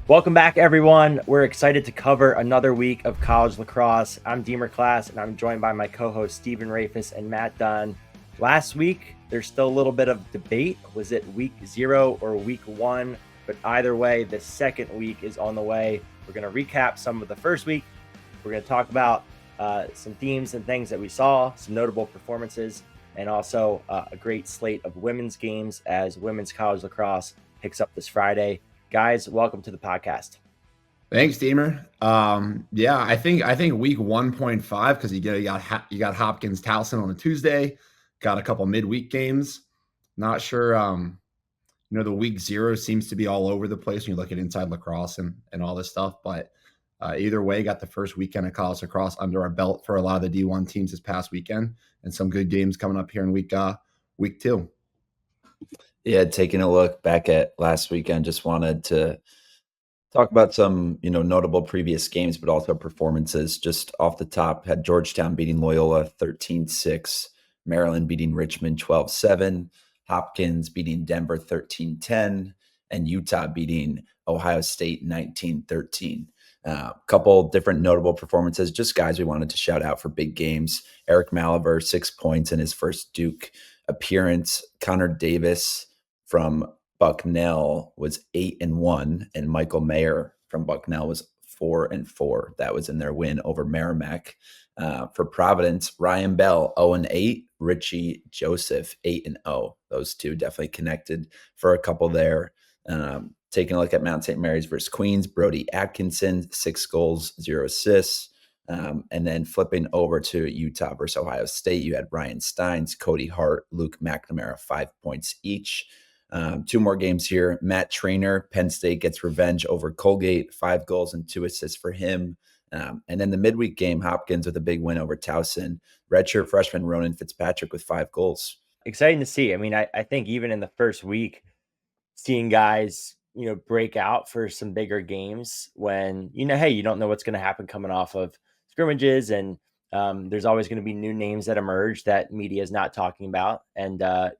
Welcome back, everyone. We're excited to cover another week of college lacrosse. I'm Deemer Class, and I'm joined by my co-hosts Stephen Rafis and Matt Dunn. Last week, there's still a little bit of debate. Was it week 0 or week 1? But either way, the second week is on the way. We're going to recap some of the first week. We're going to talk about some themes and things that we saw, some notable performances, and also a great slate of women's games as women's college lacrosse picks up this Friday. Guys, welcome to the podcast. Thanks, Deemer. I think week 1.5 because you got Hopkins Towson on a Tuesday, got a couple midweek games. Not sure. The week 0 seems to be all over the place when you look at Inside Lacrosse and all this stuff. But either way, got the first weekend of college lacrosse under our belt for a lot of the D1 teams this past weekend, and some good games coming up here in week 2. Yeah, taking a look back at last weekend, just wanted to talk about some, notable previous games, but also performances. Just off the top, had Georgetown beating Loyola 13-6, Maryland beating Richmond 12-7, Hopkins beating Denver 13-10, and Utah beating Ohio State 19-13. Couple different notable performances, just guys we wanted to shout out for big games. Eric Malaver, 6 points in his first Duke appearance. Connor Davis from Bucknell was 8-1, and Michael Mayer from Bucknell was 4-4. That was in their win over Merrimack. For Providence, Ryan Bell 0-8, Richie Joseph 8-0. Those two definitely connected for a couple there. Taking a look at Mount St. Mary's versus Queens, Brody Atkinson, 6 goals, 0 assists. And then flipping over to Utah versus Ohio State, you had Ryan Steins, Cody Hart, Luke McNamara, 5 points each. 2 more games here. Matt Trainer, Penn State gets revenge over Colgate, 5 goals and 2 assists for him. And then the midweek game, Hopkins with a big win over Towson. Redshirt freshman Ronan Fitzpatrick with 5 goals. Exciting to see. I mean, I think even in the first week, seeing guys, break out for some bigger games when, hey, you don't know what's going to happen coming off of scrimmages, and there's always going to be new names that emerge that media is not talking about. And, I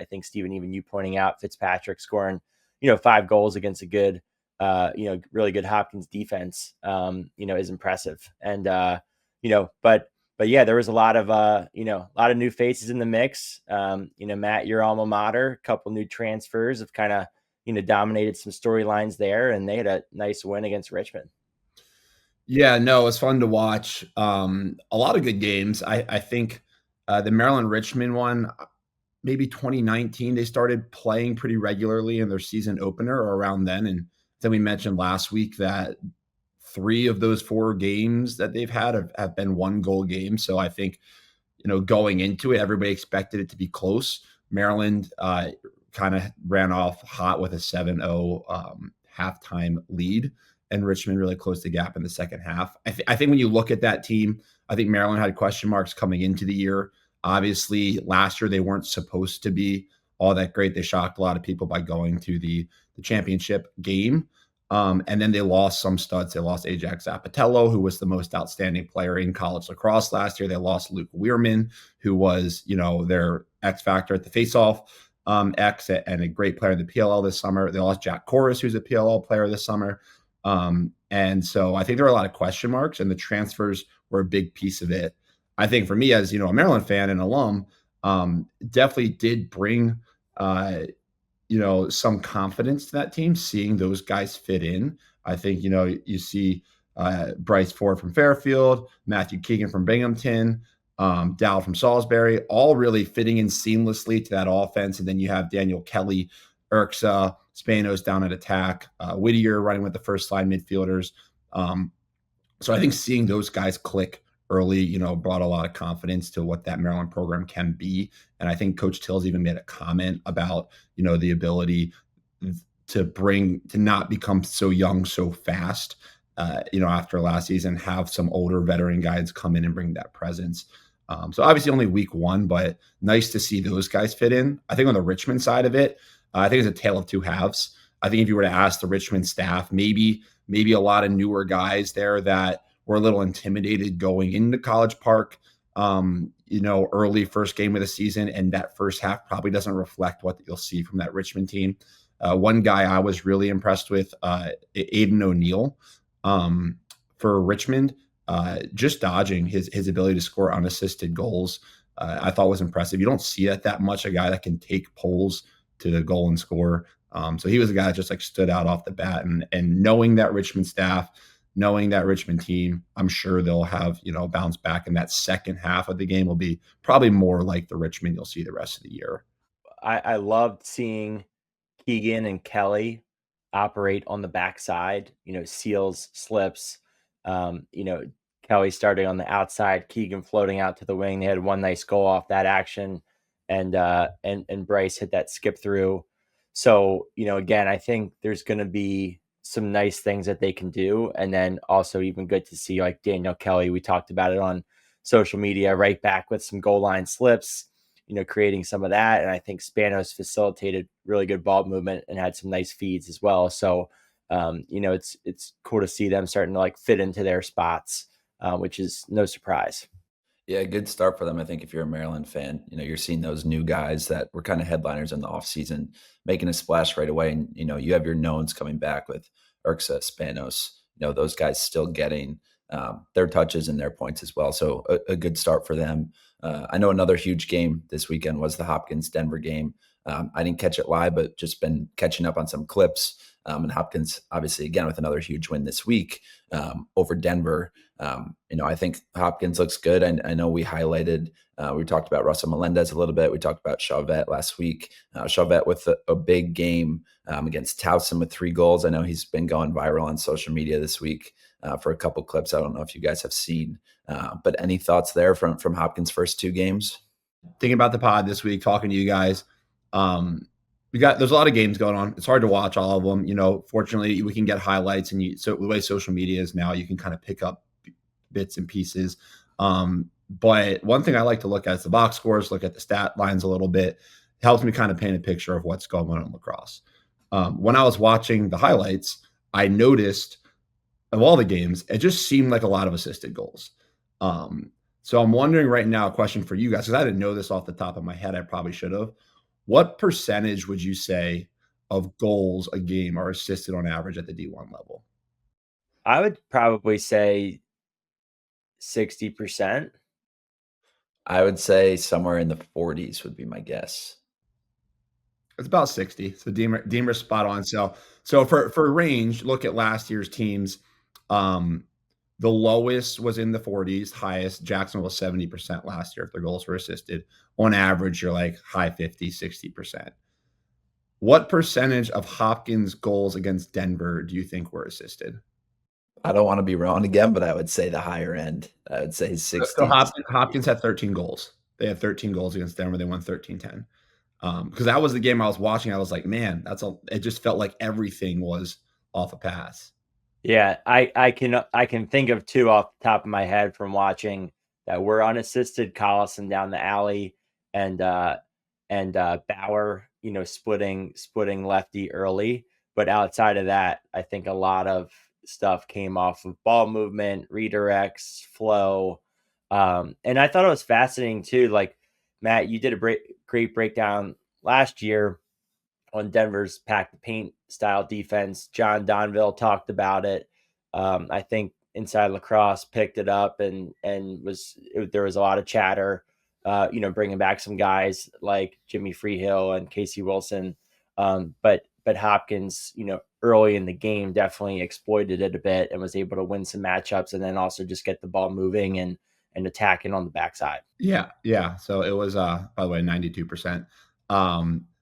think, Stephen, even you pointing out Fitzpatrick scoring, 5 goals against a good, really good Hopkins defense, is impressive. And, but yeah, there was a lot of new faces in the mix. Matt, your alma mater, a couple new transfers have kind of, dominated some storylines there, and they had a nice win against Richmond. Yeah, no, it was fun to watch. A lot of good games. I think the Maryland Richmond one, maybe 2019, they started playing pretty regularly in their season opener or around then. And then we mentioned last week that 3 of those 4 games that they've had have been 1-goal games. So I think, going into it, everybody expected it to be close. Maryland kind of ran off hot with a 7-0 halftime lead, and Richmond really closed the gap in the second half. I think when you look at that team, I think Maryland had question marks coming into the year. Obviously, last year they weren't supposed to be all that great. They shocked a lot of people by going to the championship game. And then they lost some studs. They lost Ajax Zapatello, who was the most outstanding player in college lacrosse last year. They lost Luke Weirman, who was, their X factor at the faceoff X and a great player in the PLL this summer. They lost Jack Corus, who's a PLL player this summer. And so I think there are a lot of question marks, and the transfers were a big piece of it. I think for me, as a Maryland fan and alum, definitely did bring some confidence to that team, seeing those guys fit in. I think you see Bryce Ford from Fairfield, Matthew Keegan from Binghamton, Dow from Salisbury, all really fitting in seamlessly to that offense. And then you have Daniel Kelly, Urksa, Spanos down at attack, Whittier running with the first line midfielders. So I think seeing those guys click early, brought a lot of confidence to what that Maryland program can be. And I think Coach Tills even made a comment about, the ability to not become so young so fast, after last season, have some older veteran guys come in and bring that presence. So obviously only week 1, but nice to see those guys fit in. I think on the Richmond side of it, I think it's a tale of 2 halves. I think if you were to ask the Richmond staff, maybe a lot of newer guys there that were a little intimidated going into College Park, early first game of the season, and that first half probably doesn't reflect what you'll see from that Richmond team. One guy I was really impressed with, Aiden O'Neal, for Richmond, just dodging his ability to score unassisted goals. I thought was impressive. You don't see that much. A guy that can take pulls to the goal and score. So he was a guy that just like stood out off the bat, and knowing that Richmond staff, knowing that Richmond team, I'm sure they'll have, bounce back, and that second half of the game will be probably more like the Richmond you'll see the rest of the year. I loved seeing Keegan and Kelly operate on the backside, seals, slips. Kelly starting on the outside, Keegan floating out to the wing. They had one nice goal off that action, and Bryce hit that skip through. So, again, I think there's going to be some nice things that they can do. And then also even good to see like Daniel Kelly. We talked about it on social media, right back with some goal line slips, creating some of that. And I think Spanos facilitated really good ball movement and had some nice feeds as well. So, it's cool to see them starting to like fit into their spots, which is no surprise. Yeah, good start for them. I think if you're a Maryland fan, you're seeing those new guys that were kind of headliners in the offseason making a splash right away. And, you have your knowns coming back with Urxa, Spanos, those guys still getting their touches and their points as well. So a good start for them. I know another huge game this weekend was the Hopkins Denver game. I didn't catch it live, but just been catching up on some clips. And Hopkins, obviously, again, with another huge win this week over Denver. I think Hopkins looks good. I know we highlighted, we talked about Russell Melendez a little bit. We talked about Chauvet last week. Chauvet with a big game against Towson with 3 goals. I know he's been going viral on social media this week for a couple clips. I don't know if you guys have seen, but any thoughts there from Hopkins' first 2 games? Thinking about the pod this week, talking to you guys. There's a lot of games going on. It's hard to watch all of them. Fortunately, we can get highlights, and so the way social media is now, you can kind of pick up bits and pieces. But one thing I like to look at is the box scores, look at the stat lines a little bit. It helps me kind of paint a picture of what's going on in lacrosse. When I was watching the highlights, I noticed of all the games, it just seemed like a lot of assisted goals. So I'm wondering right now, a question for you guys, because I didn't know this off the top of my head. I probably should have. What percentage would you say of goals a game are assisted on average at the D1 level? I would probably say 60%. I would say somewhere in the 40s would be my guess. It's about 60. So Deemer's spot on. So for range, look at last year's teams. The lowest was in the 40s, highest Jacksonville was 70% last year if their goals were assisted. On average, you're like high 50s, 60%. What percentage of Hopkins goals against Denver do you think were assisted? I don't want to be wrong again, but I would say the higher end. I would say 60. So Hopkins had 13 goals. They had 13 goals against Denver. They won 13-10. Because that was the game I was watching. I was like, man, it just felt like everything was off a pass. Yeah, I can think of 2 off the top of my head from watching that were unassisted. Collison down the alley, and Bauer, splitting lefty early. But outside of that, I think a lot of stuff came off of ball movement, redirects, flow. And I thought it was fascinating too. Like, Matt, you did a great breakdown last year on Denver's pack the paint style defense. John Donville talked about it. I think Inside Lacrosse picked it up, and there was a lot of chatter, bringing back some guys like Jimmy Freehill and Casey Wilson. But Hopkins, early in the game definitely exploited it a bit and was able to win some matchups, and then also just get the ball moving and attacking on the backside. Yeah. So it was, by the way, 92%.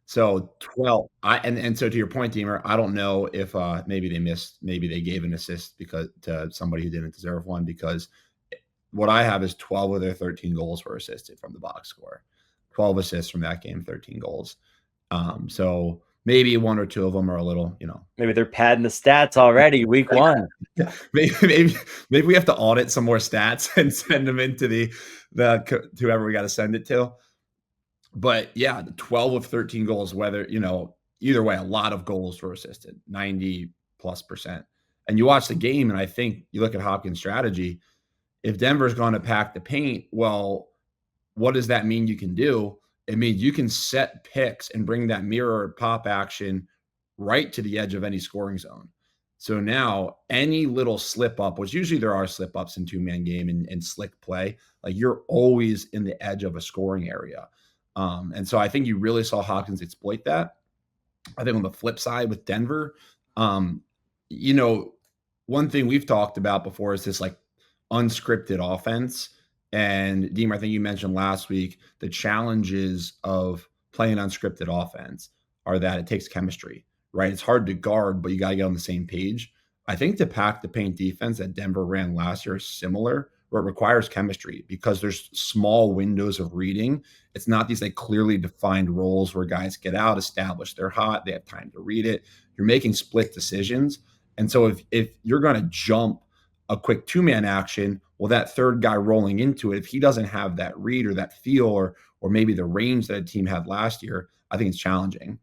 So 12. So to your point, Deemer, I don't know if maybe they gave an assist because to somebody who didn't deserve one, because what I have is 12 of their 13 goals were assisted from the box score. 12 assists from that game, 13 goals. So maybe 1 or 2 of them are a little, maybe they're padding the stats already week 1. maybe we have to audit some more stats and send them into the whoever we got to send it to. But yeah, the 12 of 13 goals, whether, either way, a lot of goals were assisted, 90+%. And you watch the game, and I think you look at Hopkins' strategy. If Denver's going to pack the paint, well, what does that mean you can do? It means you can set picks and bring that mirror pop action right to the edge of any scoring zone. So now any little slip up, which usually there are slip ups in two-man game and slick play, like you're always in the edge of a scoring area. And so I think you really saw Hopkins exploit that. I think on the flip side with Denver, um, you know, one thing we've talked about before is this like unscripted offense. And Deemer, I think you mentioned last week the challenges of playing unscripted offense are that it takes chemistry, right? It's hard to guard, but you got to get on the same page. I think the pack the paint defense that Denver ran last year is similar, where it requires chemistry because there's small windows of reading. It's not these like clearly defined roles where guys get out, establish they're hot, they have time to read it. You're making split decisions. And so if you're going to jump a quick two-man action, well, that third guy rolling into it, if he doesn't have that read or that feel or maybe the range that a team had last year, I think it's challenging.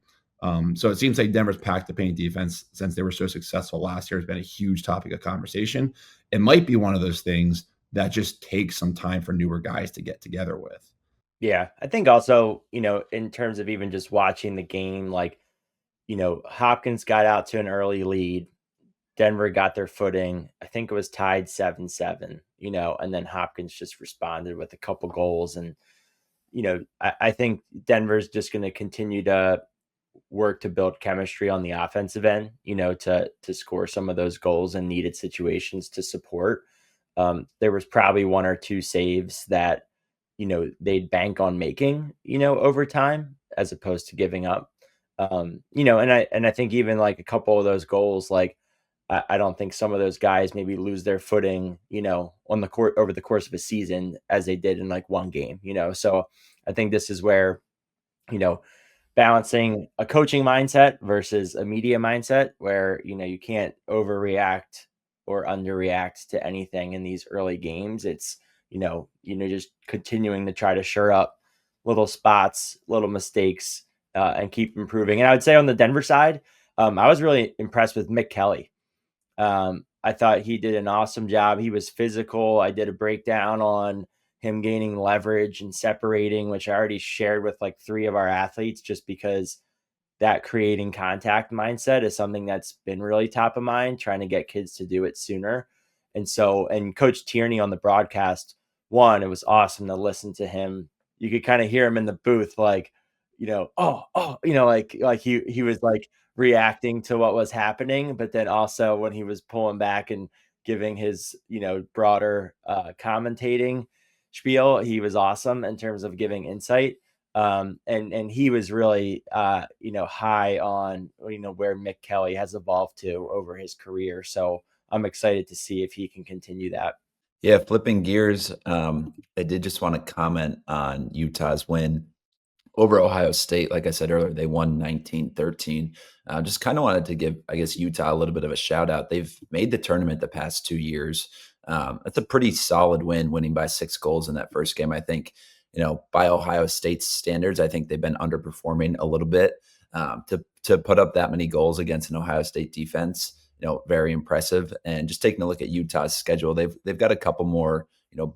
So it seems like Denver's packed the paint defense since they were so successful last year has been a huge topic of conversation. It might be one of those things that just takes some time for newer guys to get together with. Yeah, I think also, in terms of even just watching the game, like, Hopkins got out to an early lead. Denver got their footing. I think it was tied 7-7, and then Hopkins just responded with a couple goals. And, I think Denver's just going to continue to work to build chemistry on the offensive end, to score some of those goals in needed situations to support. There was probably one or two saves that, they'd bank on making, over time as opposed to giving up. And I think even like a couple of those goals, like I don't think some of those guys maybe lose their footing, on the court over the course of a season as they did in like one game, So I think this is where, you know, balancing a coaching mindset versus a media mindset where, you can't overreact or underreact to anything in these early games. It's, just continuing to try to shore up little spots, little mistakes, and keep improving. And I would say on the Denver side, I was really impressed with Mick Kelly. I thought he did an awesome job. He was physical. I did a breakdown on him gaining leverage and separating, which I already shared with like 3 of our athletes, just because that creating contact mindset is something that's been really top of mind, trying to get kids to do it sooner. And Coach Tierney on the broadcast, it was awesome to listen to him. You could kind of hear him in the booth, like, like he was like reacting to what was happening. But then also when he was pulling back and giving his, broader commentating spiel, he was awesome in terms of giving insight. And he was really, high on, where Mick Kelly has evolved to over his career. So I'm excited to see if he can continue that. Yeah, flipping gears, I did just want to comment on Utah's win over Ohio State. Like I said earlier, they won 19-13. Just kind of wanted to give, I guess, Utah a little bit of a shout out. They've made the tournament the past 2 years. That's a pretty solid win, winning by 6 goals in that first game. I think, by Ohio State's standards, I think they've been underperforming a little bit. To put up that many goals against an Ohio State defense, very impressive. And just taking a look at Utah's schedule, they've got a couple more,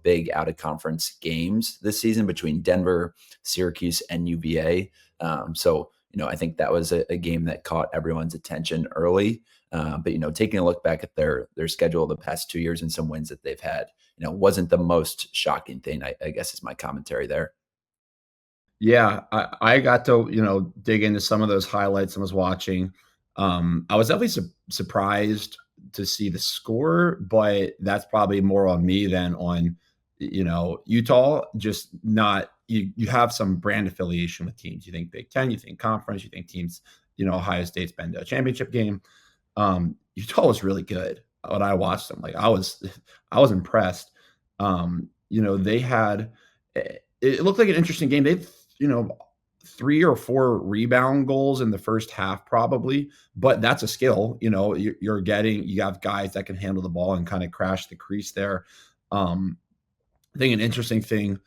big out of conference games this season between Denver, Syracuse, and UVA. So, I think that was a game that caught everyone's attention early. But, taking a look back at their schedule the past 2 years and some wins that they've had, wasn't the most shocking thing, I guess is my commentary there. Yeah, I got to, dig into some of those highlights I was watching. I was definitely surprised to see the score, but that's probably more on me than on, Utah. Just not you have some brand affiliation with teams. You think Big Ten, you think conference, you think teams. Ohio State's been to a championship game. Utah was really good when I watched them. Like I was impressed. They had it looked like an interesting game. They've 3 or 4 rebound goals in the first half, probably, but that's a skill. You have guys that can handle the ball and kind of crash the crease there. I think an interesting thing,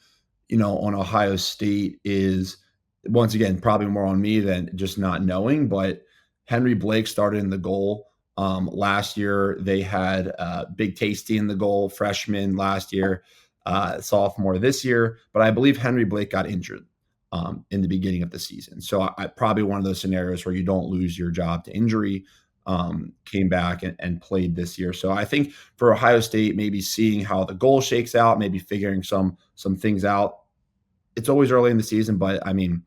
on Ohio State is, once again, probably more on me than just not knowing, but Henry Blake started in the goal. Last year they had Big Tasty in the goal, freshman last year, sophomore this year, but I believe Henry Blake got injured in the beginning of the season. So probably one of those scenarios where you don't lose your job to injury, came back and played this year. So I think for Ohio State, maybe seeing how the goal shakes out, maybe figuring some things out. It's always early in the season, but I mean,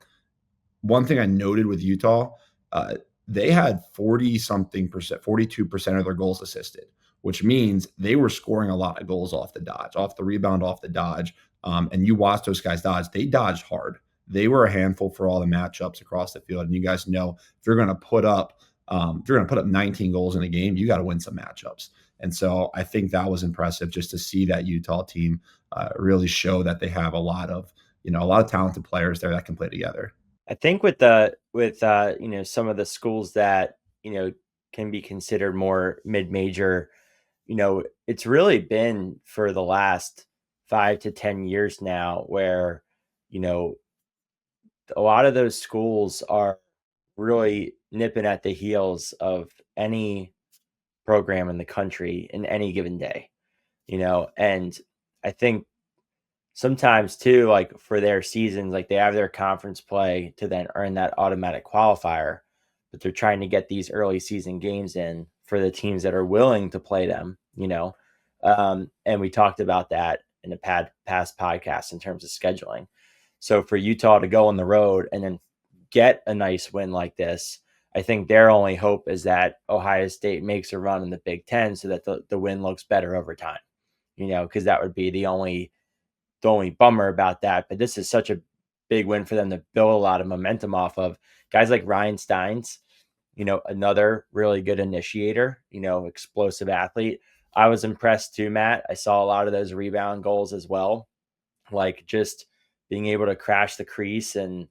one thing I noted with Utah, uh, they had 40 something percent, 42% of their goals assisted, which means they were scoring a lot of goals off the dodge, off the rebound, off the dodge. And you watch those guys dodge, they dodged hard. They were a handful for all the matchups across the field. And you guys know if you're going to put up, 19 goals in a game, you got to win some matchups. And so I think that was impressive just to see that Utah team really show that they have a lot of talented players there that can play together. I think with some of the schools that can be considered more mid-major, it's really been for the last 5 to 10 years now where a lot of those schools are really nipping at the heels of any program in the country in any given day, and I think sometimes too, like for their seasons, like they have their conference play to then earn that automatic qualifier, but they're trying to get these early season games in for the teams that are willing to play them, and we talked about that in the past podcast in terms of scheduling. So for Utah to go on the road and then get a nice win like this, I think their only hope is that Ohio State makes a run in the Big Ten so that the win looks better over time, because that would be the only bummer about that. But this is such a big win for them to build a lot of momentum off of. Guys like Ryan Steins, another really good initiator, explosive athlete. I was impressed too, Matt. I saw a lot of those rebound goals as well. Like just being able to crash the crease and,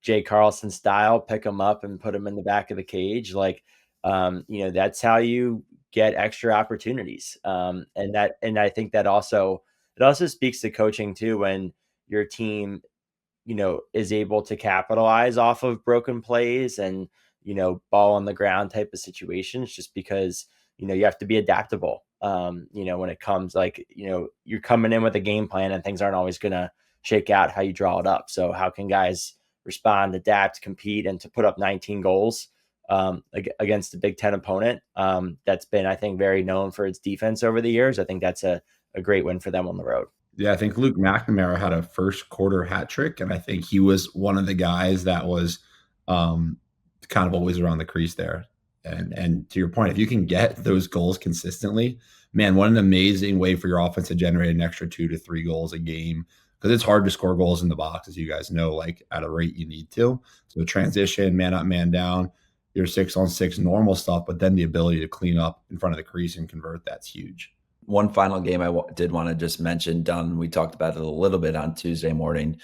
Jay Carlson style, pick them up and put them in the back of the cage. Like, that's how you get extra opportunities. And I think that it also speaks to coaching too, when your team, is able to capitalize off of broken plays and, ball on the ground type of situations, just because, you have to be adaptable. When it comes you're coming in with a game plan and things aren't always going to shake out how you draw it up. So how can guys respond, adapt, compete, and to put up 19 goals against a Big Ten opponent that's been, I think, very known for its defense over the years? I think that's a great win for them on the road. Yeah, I think Luke McNamara had a first quarter hat trick, and I think he was one of the guys that was kind of always around the crease there. And to your point, if you can get those goals consistently, man, what an amazing way for your offense to generate an extra 2 to 3 goals a game, because it's hard to score goals in the box, as you guys know, like at a rate you need to. So transition, man up, man down, your 6-on-6 normal stuff, but then the ability to clean up in front of the crease and convert, that's huge. One final game I did want to just mention, Don, we talked about it a little bit on Tuesday morning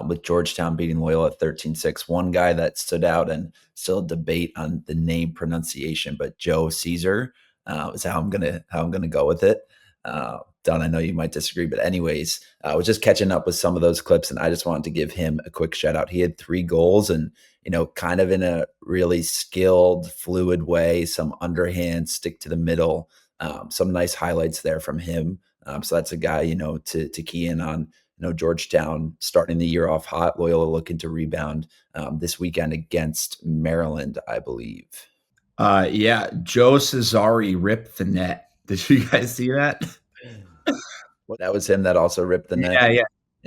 with Georgetown beating Loyola 13-6. One guy that stood out, and still debate on the name pronunciation, but Joe Caesar is how I'm gonna go with it. Don, I know you might disagree, but anyways, I was just catching up with some of those clips, and I just wanted to give him a quick shout out. He had 3 goals, and kind of in a really skilled, fluid way, some underhand, stick to the middle. Some nice highlights there from him. So that's a guy, to key in on. Georgetown starting the year off hot, Loyola looking to rebound this weekend against Maryland, I believe. Yeah, Joe Cesare ripped the net. Did you guys see that? Well, that was him that also ripped the net. Yeah.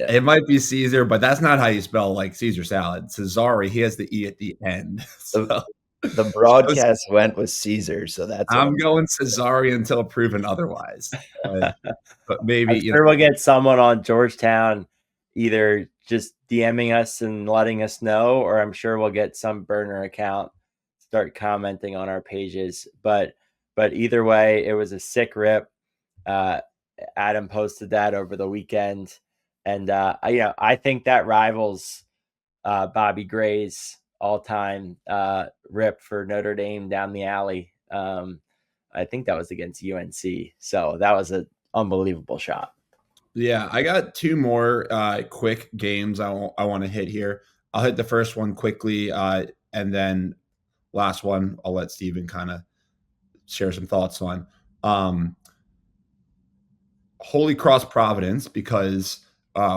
It might be Caesar, but that's not how you spell like Caesar salad. Cesare, he has the E at the end. So. The broadcast went with Caesar, so that's. I'm going Cesare until proven otherwise. But maybe I'm sure we'll get someone on Georgetown either just DMing us and letting us know, or I'm sure we'll get some burner account start commenting on our pages. But either way, it was a sick rip. Adam posted that over the weekend, and I think that rivals Bobby Gray's all-time rip for Notre Dame down the alley. I think that was against UNC. So that was an unbelievable shot. Yeah, I got 2 more quick games I want to hit here. I'll hit the first one quickly, and then last one I'll let Steven kind of share some thoughts on. Holy Cross Providence, because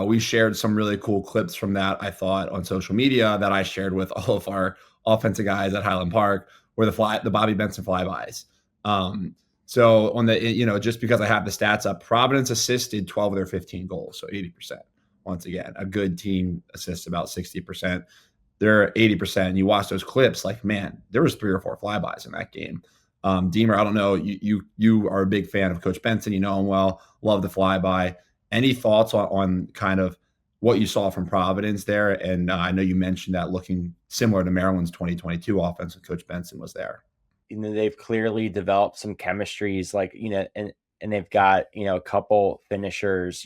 We shared some really cool clips from that, I thought, on social media that I shared with all of our offensive guys at Highland Park, were the Bobby Benson flybys. Um, so on the, just because I have the stats up, Providence assisted 12 of their 15 goals, so 80%. Once again, a good team assists about 60%. They're 80%. You watch those clips, like, man, there was 3 or 4 flybys in that game. Deemer, I don't know, you are a big fan of Coach Benson. You know him well. Love the flyby. Any thoughts on kind of what you saw from Providence there? And I know you mentioned that looking similar to Maryland's 2022 offense with Coach Benson was there. They've clearly developed some chemistries, like, and they've got, a couple finishers,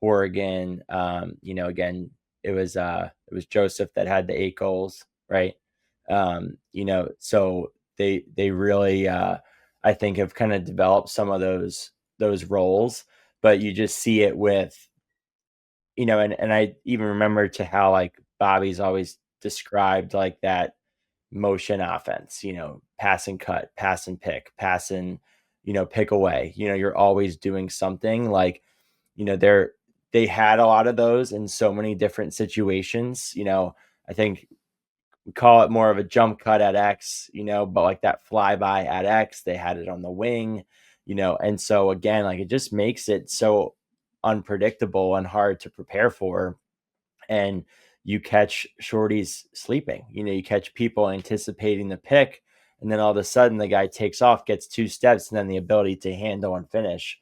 Oregon, again, it was Joseph that had the 8 goals, right? So they really, I think, have kind of developed some of those roles, but you just see it with, and I even remember to how, like, Bobby's always described, like, that motion offense, pass and cut, pass and pick, pass and, pick away. You're always doing something, like, they had a lot of those in so many different situations. I think we call it more of a jump cut at X, but like that flyby at X, they had it on the wing, and so again, like, it just makes it so unpredictable and hard to prepare for. And you catch shorties sleeping, you catch people anticipating the pick, and then all of a sudden the guy takes off, gets 2 steps, and then the ability to handle and finish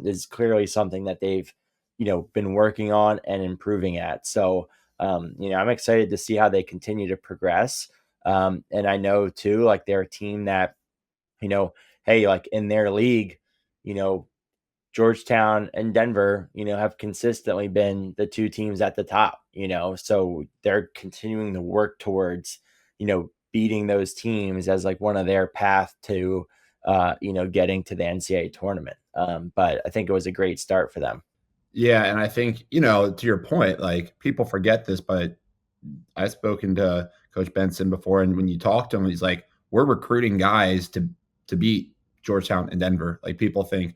is clearly something that they've, been working on and improving at. So, I'm excited to see how they continue to progress. And I know too, like, they're a team that, you know, hey, like, in their league, you know, Georgetown and Denver, have consistently been the 2 teams at the top, so they're continuing to work towards, beating those teams as, like, one of their path to, getting to the NCAA tournament. But I think it was a great start for them. Yeah, and I think, to your point, like, people forget this, but I've spoken to Coach Benson before, and when you talk to him, he's like, "We're recruiting guys to beat Georgetown and Denver." Like, people think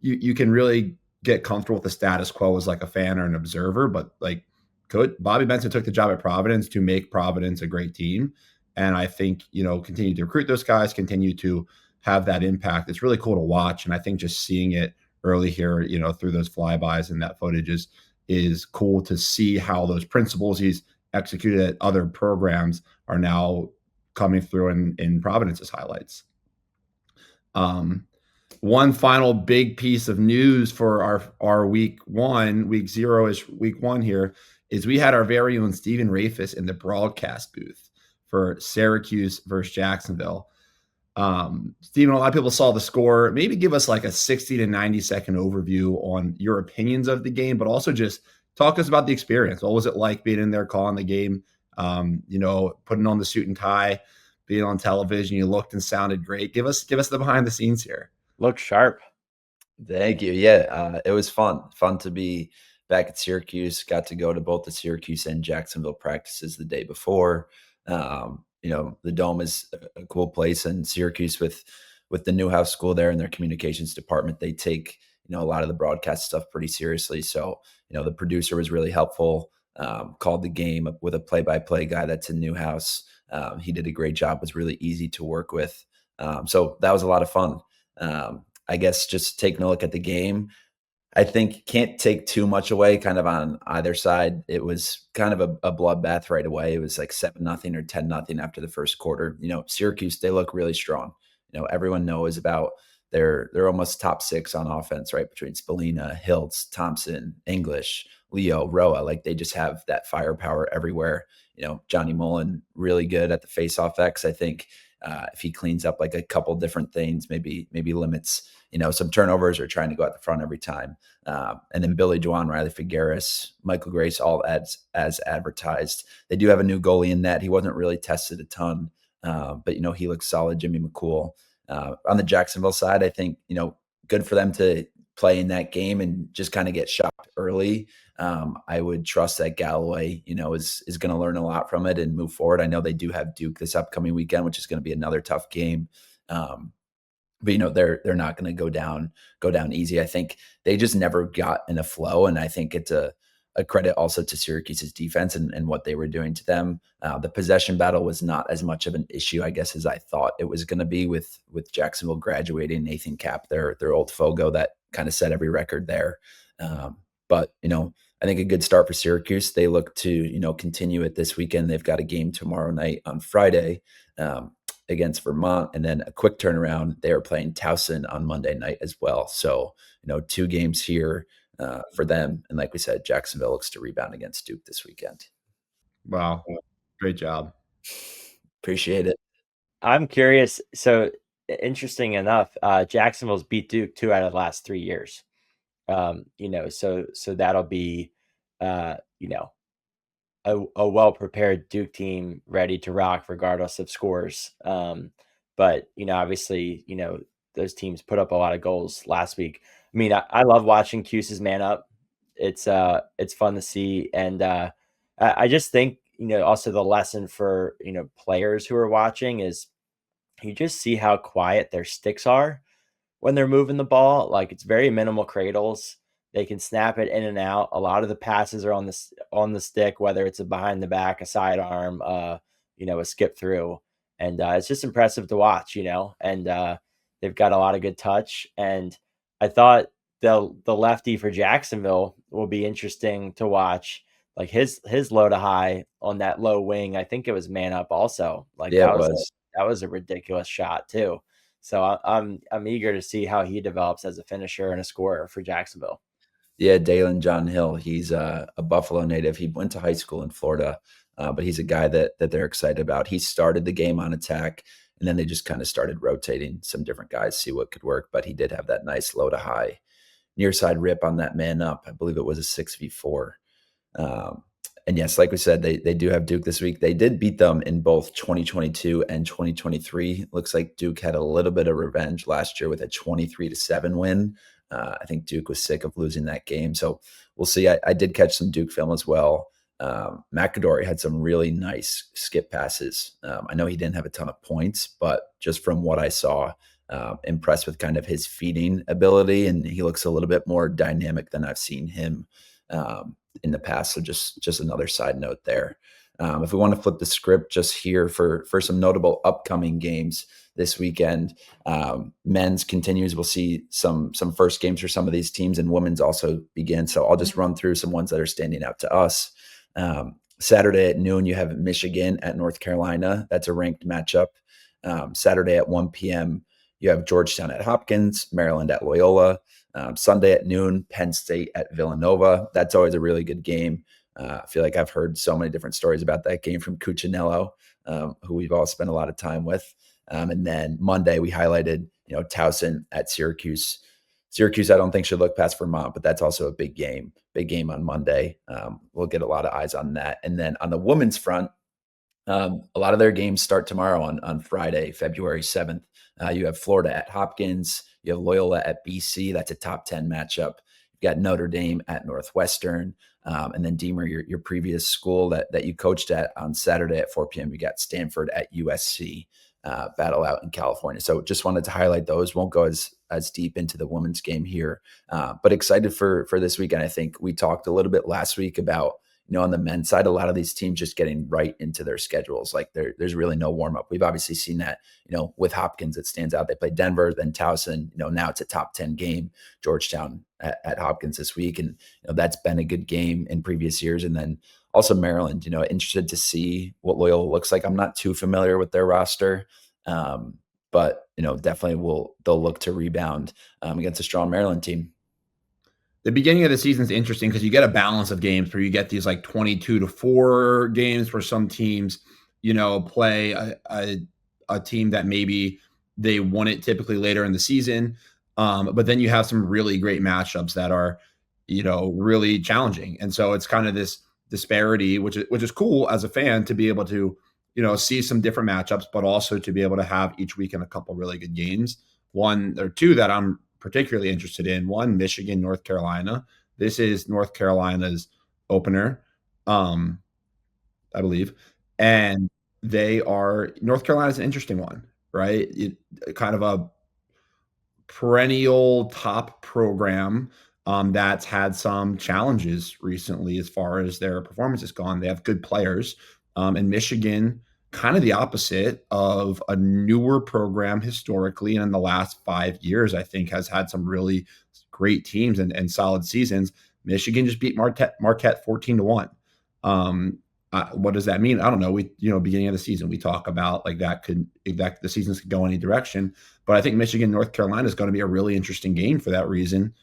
you can really get comfortable with the status quo as, like, a fan or an observer, but, like, Coach Bobby Benson took the job at Providence to make Providence a great team, and I think, continue to recruit those guys, continue to have that impact. It's really cool to watch, and I think just seeing it early here, through those flybys and that footage is cool to see how those principles he's executed at other programs are now coming through in Providence's highlights. One final big piece of news for our week 0-ish week 1 here is we had our very own Stephen Rafis in the broadcast booth for Syracuse versus Jacksonville. Stephen, a lot of people saw the score. Maybe give us like a 60 to 90-second overview on your opinions of the game, but also just talk to us about the experience. What was it like being in there calling the game? Putting on the suit and tie, being on television. You looked and sounded great. Give us the behind the scenes here. Look sharp. Thank you. Yeah, it was fun to be back at Syracuse. Got to go to both the Syracuse and Jacksonville practices the day before. The Dome is a cool place, and Syracuse with the Newhouse School there and their communications department, they take a lot of the broadcast stuff pretty seriously. So the producer was really helpful. Called the game with a play-by-play guy that's in Newhouse. He did a great job. Was really easy to work with. So that was a lot of fun. I guess just taking a look at the game, I think can't take too much away kind of on either side. It was kind of a bloodbath right away. It was like 7-0 or 10-0 after the first quarter. Syracuse, they look really strong. Everyone knows about they're almost top 6 on offense, right? Between Spallina, Hiltz, Thompson, English, Leo, Roa. Like, they just have that firepower everywhere. Johnny Mullen, really good at the faceoff X. I think if he cleans up like a couple different things, maybe limits, some turnovers or trying to go out the front every time. And then Billy Juwan, Riley Figueres, Michael Grace, all as advertised. They do have a new goalie in net. He wasn't really tested a ton, but he looks solid. Jimmy McCool. On the Jacksonville side, I think, good for them to play in that game and just kind of get shocked early. I would trust that Galloway, is going to learn a lot from it and move forward. I know they do have Duke this upcoming weekend, which is going to be another tough game. but they're not going to go down easy. I think they just never got in a flow, and I think it's a credit also to Syracuse's defense and what they were doing to them. The possession battle was not as much of an issue, I guess, as I thought it was going to be with Jacksonville graduating Nathan Cap, their old fogo that kind of set every record there. But I think a good start for Syracuse. They look to continue it this weekend. They've got a game tomorrow night on Friday. Against Vermont, and then a quick turnaround. They are playing Towson on Monday night as well. So, 2 games here for them. And like we said, Jacksonville looks to rebound against Duke this weekend. Wow. Great job. Appreciate it. I'm curious. So interesting enough, Jacksonville's beat Duke 2 out of the last 3 years. So that'll be, uh, you know, a well-prepared Duke team ready to rock regardless of scores. But obviously, those teams put up a lot of goals last week. I mean, I love watching Cuse's man up. It's fun to see, and I just think also the lesson for players who are watching is you just see how quiet their sticks are when they're moving the ball. Like, it's very minimal cradles. They can snap it in and out. A lot of the passes are on the stick, whether it's a behind the back, a sidearm, a skip through, and it's just impressive to watch. And they've got a lot of good touch. And I thought the lefty for Jacksonville will be interesting to watch. Like his low to high on that low wing, I think it was man up also. Like Yeah, it was. that was a ridiculous shot too. So I'm eager to see how he develops as a finisher and a scorer for Jacksonville. Yeah, Dalen John Hill. He's a Buffalo native. He went to high school in Florida, but he's a guy that they're excited about. He started the game on attack, and then they just kind of started rotating some different guys, see what could work. But he did have that nice low to high near side rip on that man up. I believe it was a 6v4. And yes, like we said, they do have Duke this week. They did beat them in both 2022 and 2023. Looks like Duke had a little bit of revenge last year with a 23-7 win. I think Duke was sick of losing that game. So we'll see. I did catch some Duke film as well. McAdory had some really nice skip passes. I know he didn't have a ton of points, but just from what I saw, impressed with kind of his feeding ability, and he looks a little bit more dynamic than I've seen him in the past. So just another side note there. If we want to flip the script just here for some notable upcoming games this weekend, men's continues. We'll see some first games for some of these teams, and women's also begin. So I'll just run through some ones that are standing out to us. Saturday at noon, you have Michigan at North Carolina. That's a ranked matchup. Saturday at 1 p.m., you have Georgetown at Hopkins, Maryland at Loyola. Sunday at noon, Penn State at Villanova. That's always a really good game. I feel like I've heard so many different stories about that game from Cuccinello, who we've all spent a lot of time with. And then Monday, we highlighted, Towson at Syracuse. Syracuse, I don't think should look past Vermont, but that's also a big game on Monday. We'll get a lot of eyes on that. And then on the women's front, a lot of their games start tomorrow on Friday, February 7th. You have Florida at Hopkins. You have Loyola at BC. That's a top 10 matchup. You've got Notre Dame at Northwestern. And then Deemer, your previous school that you coached at on Saturday at 4 p.m., you got Stanford at USC. Battle out in California. So just wanted to highlight those. Won't go as deep into the women's game here, but excited for this weekend. I think we talked a little bit last week about, on the men's side, a lot of these teams just getting right into their schedules. Like there's really no warm up. We've obviously seen that, with Hopkins, it stands out. They play Denver, then Towson, now it's a top 10 game, Georgetown at Hopkins this week. And, that's been a good game in previous years. And then also Maryland, interested to see what Loyola looks like. I'm not too familiar with their roster, but, definitely they'll look to rebound against a strong Maryland team. The beginning of the season is interesting because you get a balance of games where you get these like 22-4 games where some teams, play a team that maybe they won it typically later in the season. But then you have some really great matchups that are, really challenging. And so it's kind of this disparity, which is cool as a fan to be able to, see some different matchups, but also to be able to have each weekend a couple really good games. One or two that I'm particularly interested in. One, Michigan, North Carolina. This is North Carolina's opener, I believe. And North Carolina's an interesting one, right? Kind of perennial top program that's had some challenges recently as far as their performance has gone. They have good players. And Michigan, kind of the opposite of a newer program historically. And in the last 5 years, I think has had some really great teams and solid seasons. Michigan just beat Marquette 14-1. What does that mean? I don't know. Beginning of the season, we talk about like that the seasons could go any direction. But I think Michigan, North Carolina is going to be a really interesting game for that reason.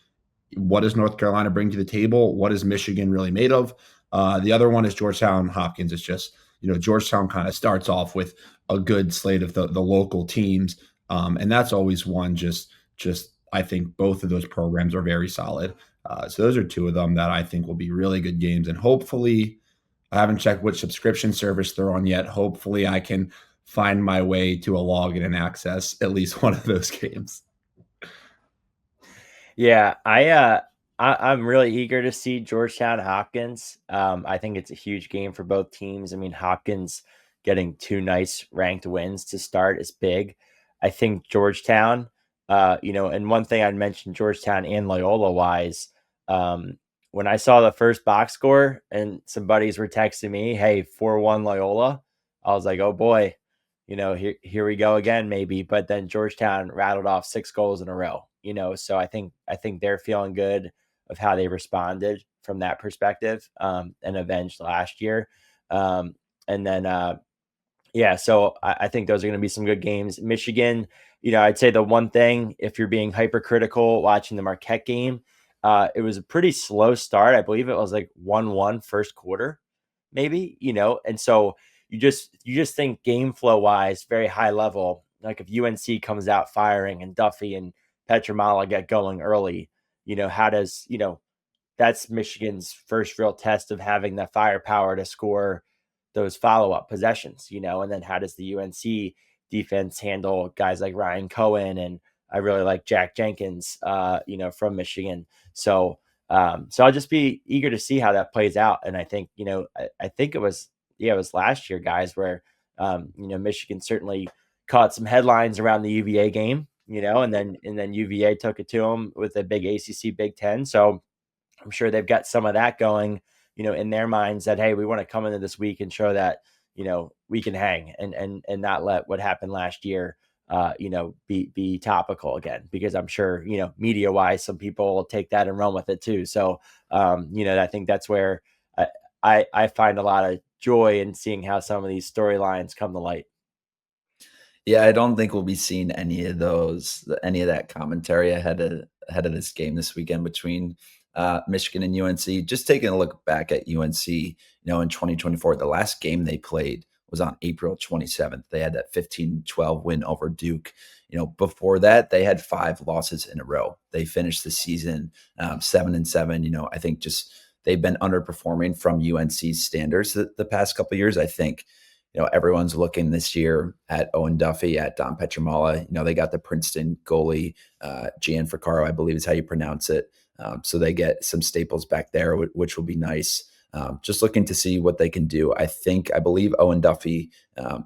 What does North Carolina bring to the table? What is Michigan really made of? The other one is Georgetown, Hopkins. It's just, Georgetown kind of starts off with a good slate of the local teams. And that's always one just I think both of those programs are very solid. So those are two of them that I think will be really good games. And hopefully, I haven't checked which subscription service they're on yet. Hopefully, I can find my way to a login and access at least one of those games. Yeah, I'm really eager to see Georgetown Hopkins. I think it's a huge game for both teams. I mean, Hopkins getting two nice ranked wins to start is big. I think Georgetown, and one thing I'd mention Georgetown and Loyola wise, when I saw the first box score and some buddies were texting me, "Hey, 4-1 Loyola," I was like, "Oh boy, here we go again, maybe." But then Georgetown rattled off 6 goals in a row. So I think they're feeling good of how they responded from that perspective, and avenged last year. And then yeah, so I think those are going to be some good games. Michigan, I'd say the one thing, if you're being hypercritical watching the Marquette game, it was a pretty slow start. I believe it was like 1-1 first quarter, maybe, and so you just think game flow wise, very high level. Like if UNC comes out firing and Duffy and Petramala get going early, how does, that's Michigan's first real test of having the firepower to score those follow-up possessions, and then how does the UNC defense handle guys like Ryan Cohen, and I really like Jack Jenkins, from Michigan. So I'll just be eager to see how that plays out. And I think, I think it was last year, guys, where, Michigan certainly caught some headlines around the UVA game, and then UVA took it to them with a big ACC Big Ten. So I'm sure they've got some of that going, in their minds that, hey, we want to come into this week and show that, we can hang and not let what happened last year, be topical again, because I'm sure, media wise, some people will take that and run with it too. So, I think that's where I find a lot of joy in seeing how some of these storylines come to light. Yeah, I don't think we'll be seeing any of that commentary ahead of this game this weekend between Michigan and UNC. Just taking a look back at UNC, in 2024, the last game they played was on April 27th. They had that 15-12 win over Duke. Before that, they had 5 losses in a row. They finished the season 7-7. I think just they've been underperforming from UNC's standards the past couple of years. I think everyone's looking this year at Owen Duffy, at Don Petramala. They got the Princeton goalie, Gian Fricaro, I believe is how you pronounce it. So they get some staples back there, which will be nice. Just looking to see what they can do. I believe Owen Duffy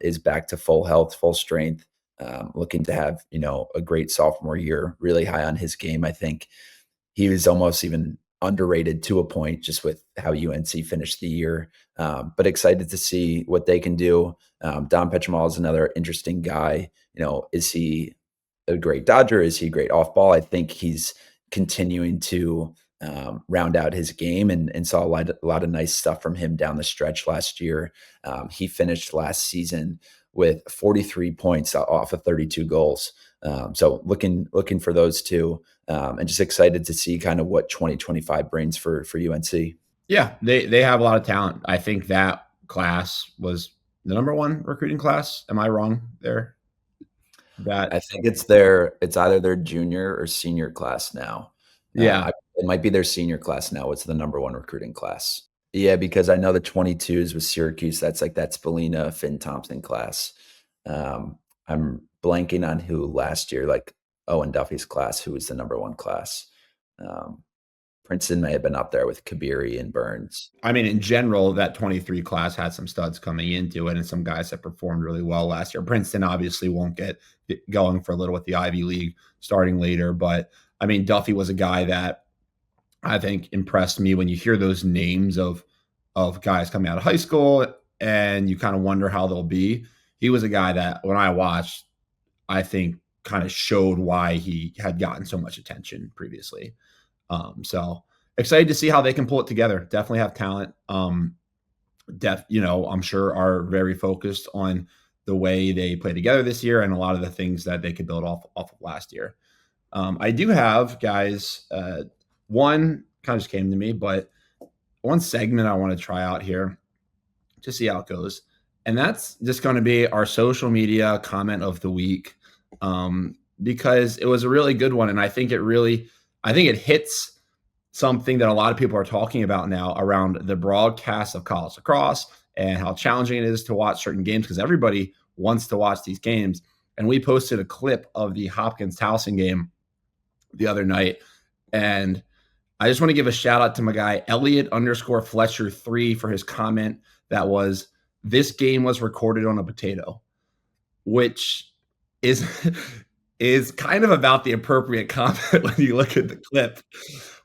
is back to full health, full strength, looking to have, a great sophomore year, really high on his game. I think he was almost even underrated to a point just with how UNC finished the year. But excited to see what they can do. Don Petramala is another interesting guy. Is he a great Dodger? Is he great off ball? I think he's continuing to round out his game, and saw a lot of nice stuff from him down the stretch last year. He finished last season with 43 points off of 32 goals. So looking for those two, and just excited to see kind of what 2025 brings for UNC. Yeah, they have a lot of talent. I think that class was the number one recruiting class. Am I wrong there? I That think it's either their junior or senior class now. yeah, It might be their senior class now. It's the number one recruiting class. Yeah, because I know the 22s with Syracuse. That's like that Spalina, Finn Thompson class. I'm blanking on who last year, like Owen Duffy's class, who was the number one class. Um, Princeton may have been up there with Kabiri and Burns. I mean, in general, that 23 class had some studs coming into it and some guys that performed really well last year. Princeton obviously won't get going for a little with the Ivy League starting later, but I mean, Duffy was a guy that I think impressed me when you hear those names of guys coming out of high school and you kind of wonder how they'll be. He was a guy that when I watched, I think kind of showed why he had gotten so much attention previously. So excited to see how they can pull it together. Definitely have talent. I'm sure are very focused on the way they play together this year and a lot of the things that they could build off of last year. I do have guys. One kind of just came to me, but one segment I want to try out here to see how it goes. And that's just going to be our social media comment of the week, because it was a really good one. And I think it hits something that a lot of people are talking about now around the broadcast of college lacrosse and how challenging it is to watch certain games because everybody wants to watch these games. And we posted a clip of the Hopkins Towson game the other night. And I just want to give a shout out to my guy, Elliot_Fletcher3 for his comment that was, this game was recorded on a potato, which is kind of about the appropriate comment when you look at the clip.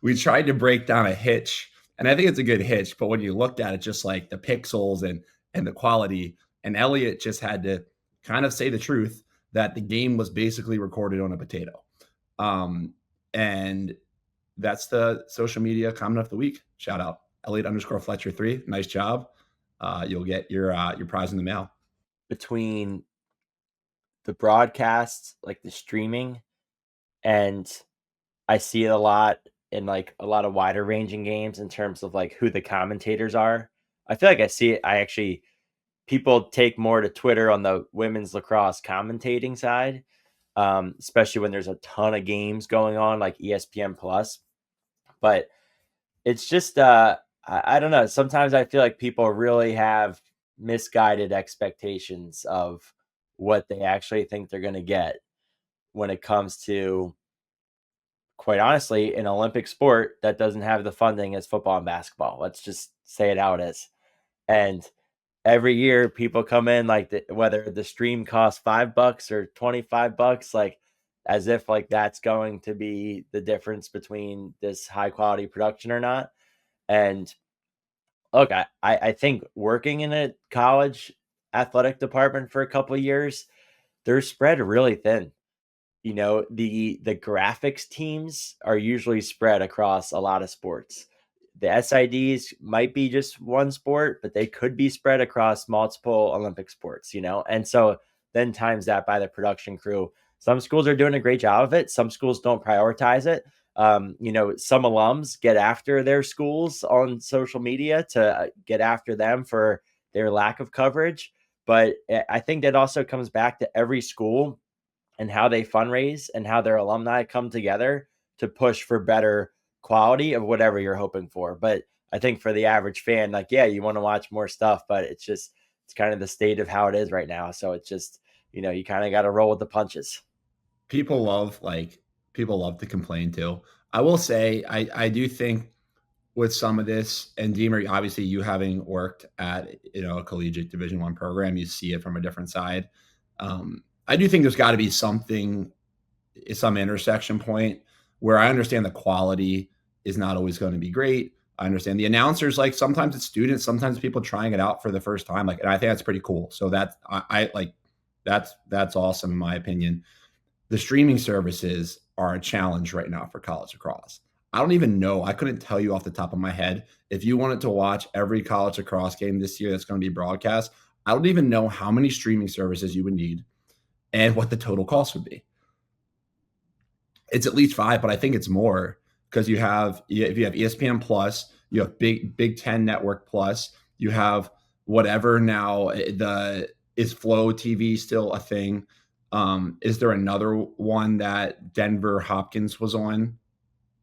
We tried to break down a hitch, and I think it's a good hitch, but when you looked at it, just like the pixels and the quality, and Elliot just had to kind of say the truth that the game was basically recorded on a potato. And that's the social media comment of the week. Shout out Elliot_Fletcher3. Nice job. You'll get your prize in the mail. Between the broadcasts, like the streaming, and I see it a lot in like a lot of wider ranging games in terms of like who the commentators are. I feel like I see it. People take more to Twitter on the women's lacrosse commentating side, especially when there's a ton of games going on like ESPN Plus. But it's just, I don't know. Sometimes I feel like people really have misguided expectations of what they actually think they're going to get when it comes to, quite honestly, an Olympic sport that doesn't have the funding as football and basketball. Let's just say it how it is. And every year people come in like whether the stream costs $5 or $25, like as if like that's going to be the difference between this high quality production or not. And look, I think working in a college athletic department for a couple of years, they're spread really thin. The graphics teams are usually spread across a lot of sports. The SIDs might be just one sport, but they could be spread across multiple Olympic sports, and so then times that by the production crew. Some schools are doing a great job of it. Some schools don't prioritize it. Some alums get after their schools on social media to get after them for their lack of coverage. But I think that also comes back to every school and how they fundraise and how their alumni come together to push for better quality of whatever you're hoping for. But I think for the average fan, like, yeah, you want to watch more stuff, but it's kind of the state of how it is right now. So it's just, you kind of got to roll with the punches. People love to complain too. I will say, I do think with some of this, and Deemer, obviously you having worked at, a collegiate Division I program, you see it from a different side. I do think there's got to be some intersection point where I understand the quality is not always going to be great. I understand the announcers, like sometimes it's students, sometimes people trying it out for the first time. Like, and I think that's pretty cool. So that's awesome in my opinion. The streaming services are a challenge right now for college lacrosse. I don't even know. I couldn't tell you off the top of my head. If you wanted to watch every college lacrosse game this year that's going to be broadcast, I don't even know how many streaming services you would need and what the total cost would be. It's at least 5, but I think it's more because if you have ESPN Plus, you have Big Ten Network Plus, you have whatever now. Is Flow TV still a thing? Is there another one that Denver Hopkins was on?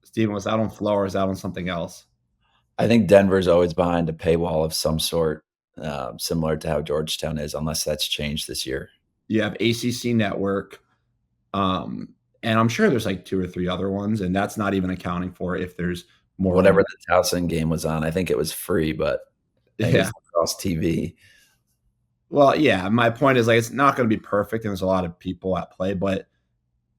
Steven, was that on Flow or is that on something else? I think Denver's always behind a paywall of some sort, similar to how Georgetown is, unless that's changed this year. You have ACC Network, and I'm sure there's like 2 or 3 other ones, and that's not even accounting for if there's more Whatever on. the Towson game was on, I think it was free, but it Yeah. was Lacrosse TV. Well, yeah, my point is, like, it's not gonna be perfect, and there's a lot of people at play, but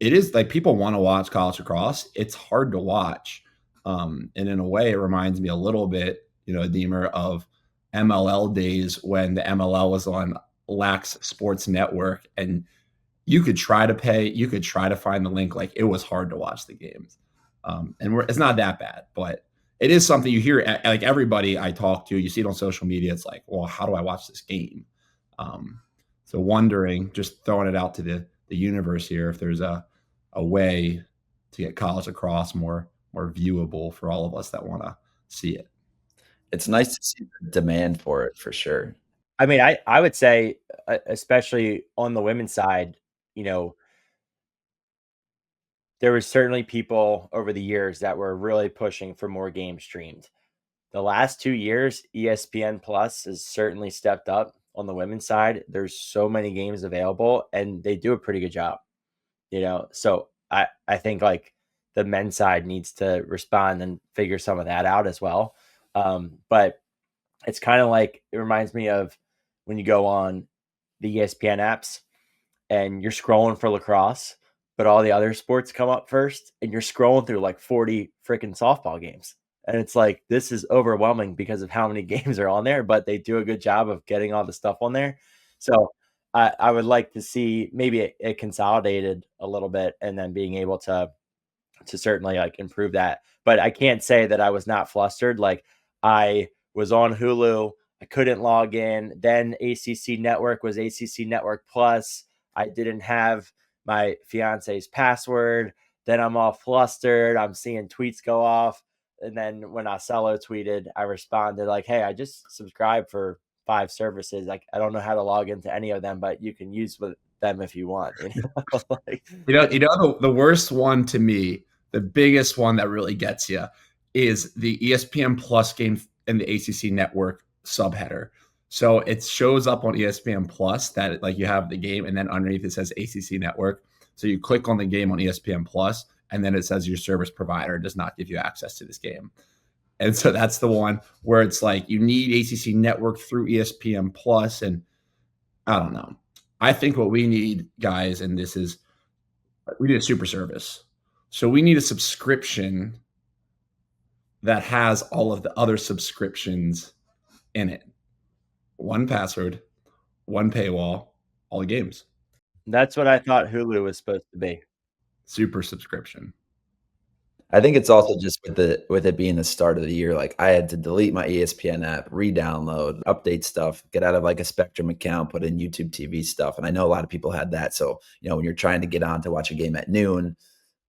it is like people wanna watch college lacrosse. It's hard to watch, and in a way, it reminds me a little bit, Deemer, of MLL days when the MLL was on Lax Sports Network, and you could try to find the link, like, it was hard to watch the games. And it's not that bad, but it is something you hear, like, everybody I talk to, you see it on social media, it's like, "Well, how do I watch this game?" Um, so wondering, just throwing it out to the universe here, if there's a way to get college lacrosse more viewable for all of us that wanna see it. It's nice to see the demand for it for sure. I mean, I would say, especially on the women's side, you know, there was certainly people over the years that were really pushing for more games streamed. The last 2 years, ESPN Plus has certainly stepped up on the women's side. There's so many games available, and they do a pretty good job, So I think, like, the men's side needs to respond and figure some of that out as well. But it's kinda like it reminds me of when you go on the ESPN apps and you're scrolling for lacrosse, but all the other sports come up first, and you're scrolling through like 40 freaking softball games. And it's like, this is overwhelming because of how many games are on there, but they do a good job of getting all the stuff on there. So I would like to see maybe it consolidated a little bit and then being able to certainly like improve that. But I can't say that I was not flustered. Like, I was on Hulu, I couldn't log in. Then ACC Network was ACC Network Plus. I didn't have my fiance's password. Then I'm all flustered. I'm seeing tweets go off. And then when Oscello tweeted, I responded like, "Hey, I just subscribed for 5 services. Like, I don't know how to log into any of them, but you can use with them if you want." Like, The worst one to me, the biggest one that really gets you, is the ESPN Plus game in the ACC Network subheader. So it shows up on ESPN Plus that, like, you have the game, and then underneath it says ACC Network. So you click on the game on ESPN Plus, and then it says your service provider does not give you access to this game. And so that's the one where it's like you need ACC Network through ESPN Plus, and I don't know. I think what we need, guys, and this is, we need a super service. So we need a subscription that has all of the other subscriptions in it. One password, one paywall, all the games. that's what I thought Hulu was supposed to be. Super subscription. I think it's also just with it being the start of the year, like, I had to delete my ESPN app, re-download, update stuff, get out of, like, a Spectrum account, put in YouTube TV stuff, and I know a lot of people had that, so, when you're trying to get on to watch a game at noon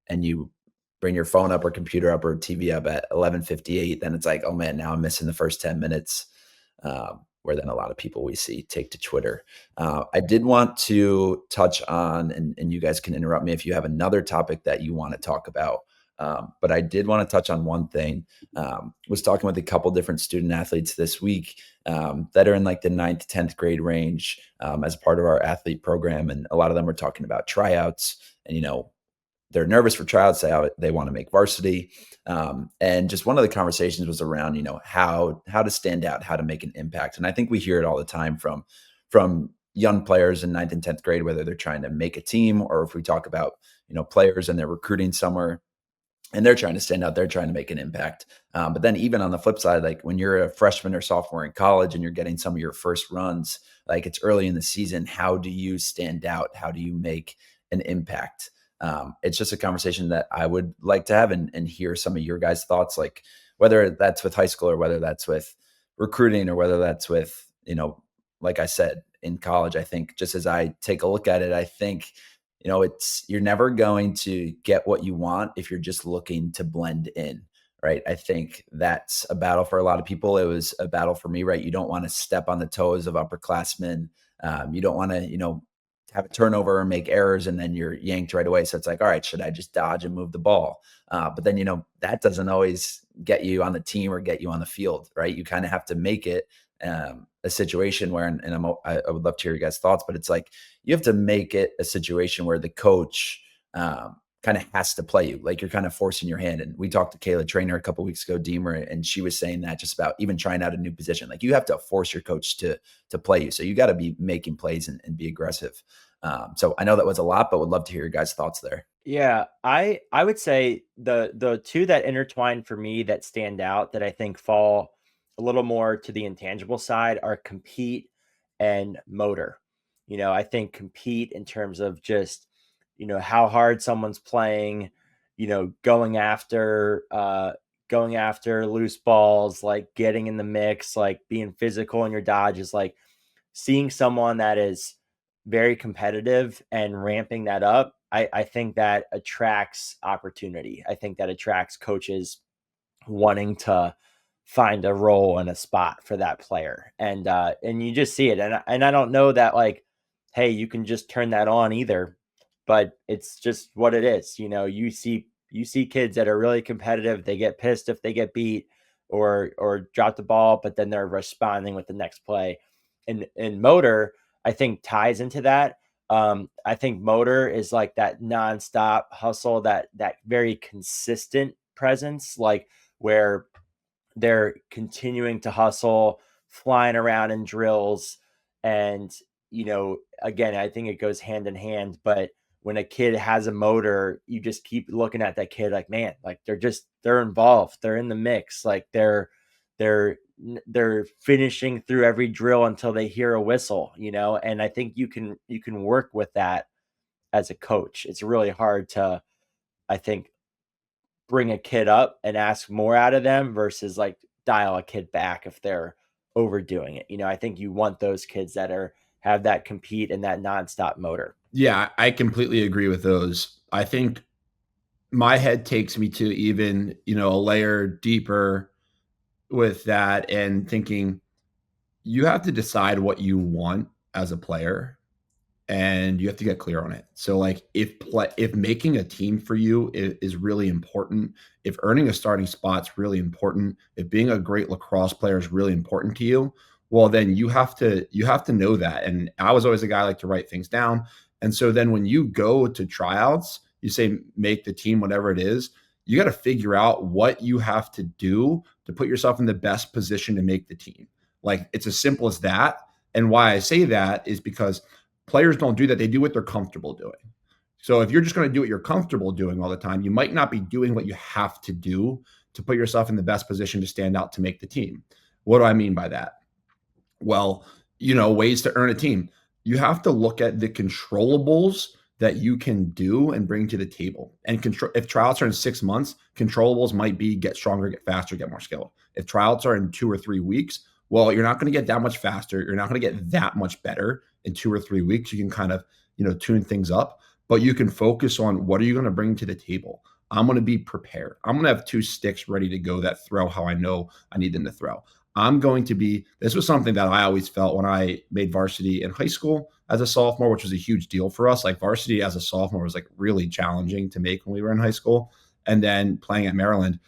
and you bring your phone up or computer up or TV up at 11:58, then it's like, "Oh, man, now I'm missing the first 10 minutes," where then a lot of people we see take to Twitter. I did want to touch on, and you guys can interrupt me if you have another topic that you wanna talk about, but I did wanna touch on one thing. Was talking with a couple different student athletes this week, that are in, like, the 9th to 10th grade range, as part of our athlete program, and a lot of them were talking about tryouts and, they're nervous for tryouts. They want to make varsity. And just one of the conversations was around, how to stand out, how to make an impact. And I think we hear it all the time from young players in 9th and 10th grade, whether they're trying to make a team or if we talk about, players and they're recruiting somewhere and they're trying to stand out, they're trying to make an impact. But then even on the flip side, like when you're a freshman or sophomore in college and you're getting some of your first runs, like it's early in the season, how do you stand out? How do you make an impact? It's just a conversation that I would like to have and hear some of your guys' thoughts, like whether that's with high school or whether that's with recruiting or whether that's with, like I said, in college. I think just as I take a look at it, I think, you're never going to get what you want if you're just looking to blend in, right? I think that's a battle for a lot of people. It was a battle for me, right? You don't want to step on the toes of upperclassmen. You don't want to, have a turnover or make errors and then you're yanked right away. So it's like, all right, should I just dodge and move the ball? But then, that doesn't always get you on the team or get you on the field, right? You kind of have to make it a situation where, and I would love to hear your guys' thoughts, but it's like, you have to make it a situation where the coach kind of has to play you. Like you're kind of forcing your hand. And we talked to Kayla Trainer a couple weeks ago, Deemer, and she was saying that just about even trying out a new position. Like you have to force your coach to play you. So you got to be making plays and be aggressive. So I know that was a lot, but would love to hear your guys' thoughts there. Yeah, I would say the two that intertwine for me that stand out that I think fall a little more to the intangible side are compete and motor. I think compete in terms of just, how hard someone's playing, going after loose balls, like getting in the mix, like being physical in your dodges, like seeing someone that is very competitive and ramping that up, I think that attracts opportunity. I think that attracts coaches wanting to find a role and a spot for that player. And you just see it. And I don't know that like, hey, you can just turn that on either, but it's just what it is. You see kids that are really competitive, they get pissed if they get beat or drop the ball, but then they're responding with the next play. And motor, I think ties into that. I think motor is like that nonstop hustle, that very consistent presence, like where they're continuing to hustle, flying around in drills. And, again, I think it goes hand in hand. But when a kid has a motor, you just keep looking at that kid like, man, like they're involved. They're in the mix. Like they're finishing through every drill until they hear a whistle, and I think you can work with that as a coach. It's really hard to, I think, bring a kid up and ask more out of them versus like dial a kid back if they're overdoing it. I think you want those kids that have that compete and that nonstop motor. Yeah, I completely agree with those. I think my head takes me to even, a layer deeper with that and thinking you have to decide what you want as a player and you have to get clear on it. So like if making a team for you is really important, if earning a starting spot's really important, if being a great lacrosse player is really important to you, well then you have to know that. And I was always a guy like to write things down. And so then when you go to tryouts, you say make the team whatever it is, you got to figure out what you have to do to put yourself in the best position to make the team. Like it's as simple as that. And why I say that is because players don't do that. They do what they're comfortable doing. So if you're just going to do what you're comfortable doing all the time, you might not be doing what you have to do to put yourself in the best position to stand out to make the team. What do I mean by that? Well, ways to earn a team. You have to look at the controllables that you can do and bring to the table. And if tryouts are in 6 months, controllables might be get stronger, get faster, get more skilled. If tryouts are in 2 or 3 weeks, well, you're not going to get that much faster. You're not going to get that much better in 2 or 3 weeks. You can kind of, tune things up, but you can focus on what are you going to bring to the table? I'm going to be prepared. I'm going to have 2 sticks ready to go that throw how I know I need them to throw. This was something that I always felt when I made varsity in high school as a sophomore, which was a huge deal for us. Like varsity as a sophomore was like really challenging to make when we were in high school. And then playing at Maryland,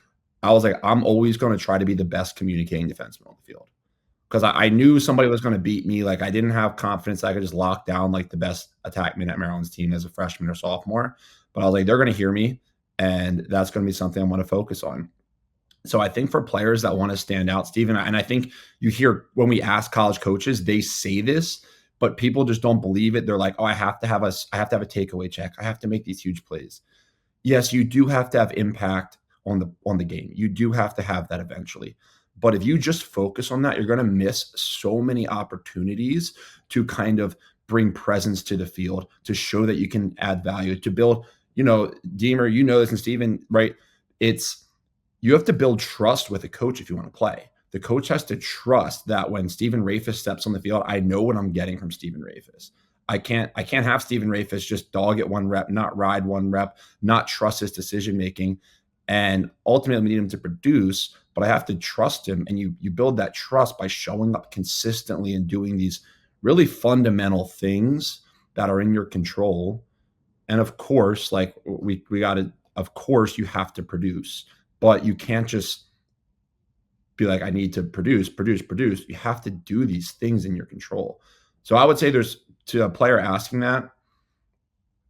I was like, I'm always going to try to be the best communicating defenseman on the field. Because I knew somebody was going to beat me. Like I didn't have confidence I could just lock down like the best attackman at Maryland's team as a freshman or sophomore. But I was like, they're going to hear me, and that's going to be something I'm going to focus on. So I think for players that want to stand out, Steven, and I think you hear when we ask college coaches, they say this, but people just don't believe it. They're like, oh, I have to have a takeaway check. I have to make these huge plays. Yes, you do have to have impact on the game. You do have to have that eventually. But if you just focus on that, you're going to miss so many opportunities to kind of bring presence to the field, to show that you can add value, to build, Deemer, this, and Steven, right? You have to build trust with a coach if you want to play. The coach has to trust that when Steven Rafis steps on the field, I know what I'm getting from Steven Rafis. I can't have Steven Rafis just dog at one rep, not ride one rep, not trust his decision making. And ultimately, we need him to produce, but I have to trust him. And you build that trust by showing up consistently and doing these really fundamental things that are in your control. And of course, like of course, you have to produce, but you can't just be like, I need to produce. You have to do these things in your control. So I would say to a player asking that,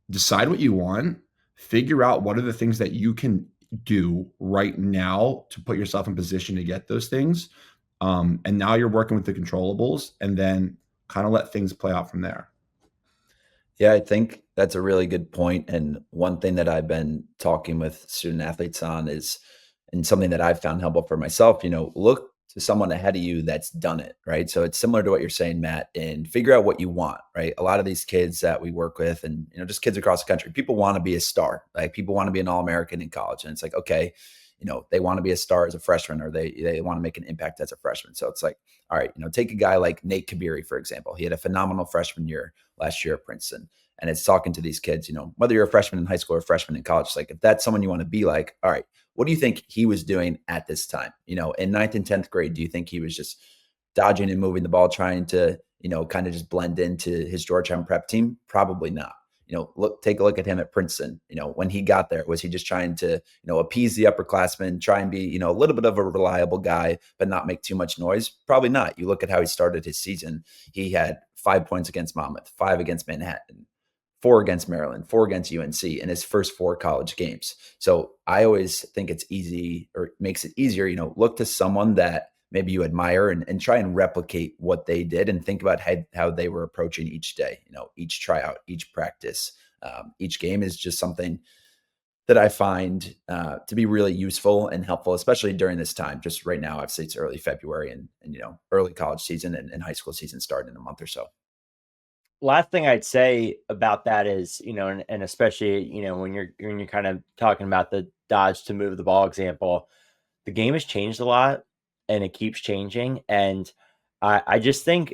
decide what you want, figure out what are the things that you can do right now to put yourself in position to get those things. And now you're working with the controllables, and then kind of let things play out from there. Yeah, I think that's a really good point. And one thing that I've been talking with student athletes on is, and something that I've found helpful for myself, look to someone ahead of you that's done it, right? So it's similar to what you're saying, Matt, and figure out what you want, right? A lot of these kids that we work with and, just kids across the country, people want to be a star. Like people want to be an All-American in college. And it's like, okay, they want to be a star as a freshman, or they want to make an impact as a freshman. So it's like, all right, take a guy like Nate Kabiri, for example. He had a phenomenal freshman year last year at Princeton. And it's talking to these kids, whether you're a freshman in high school or a freshman in college, it's like, if that's someone you want to be like, all right, what do you think he was doing at this time? In ninth and 10th grade, do you think he was just dodging and moving the ball, trying to, kind of just blend into his Georgetown prep team? Probably not. Take a look at him at Princeton. When he got there, was he just trying to, appease the upperclassmen, try and be, a little bit of a reliable guy, but not make too much noise? Probably not. You look at how he started his season. He had 5 points against Monmouth, 5 against Manhattan, 4 against Maryland, 4 against UNC in his first 4 college games. So I always think it's easy, or makes it easier, look to someone that maybe you admire and try and replicate what they did, and think about how they were approaching each day, each tryout, each practice, each game is just something that I find to be really useful and helpful, especially during this time. Just right now, I'd say it's early February, and early college season and high school season starting in a month or so. Last thing I'd say about that is, and especially, when you're kind of talking about the dodge to move the ball example, the game has changed a lot and it keeps changing. And I just think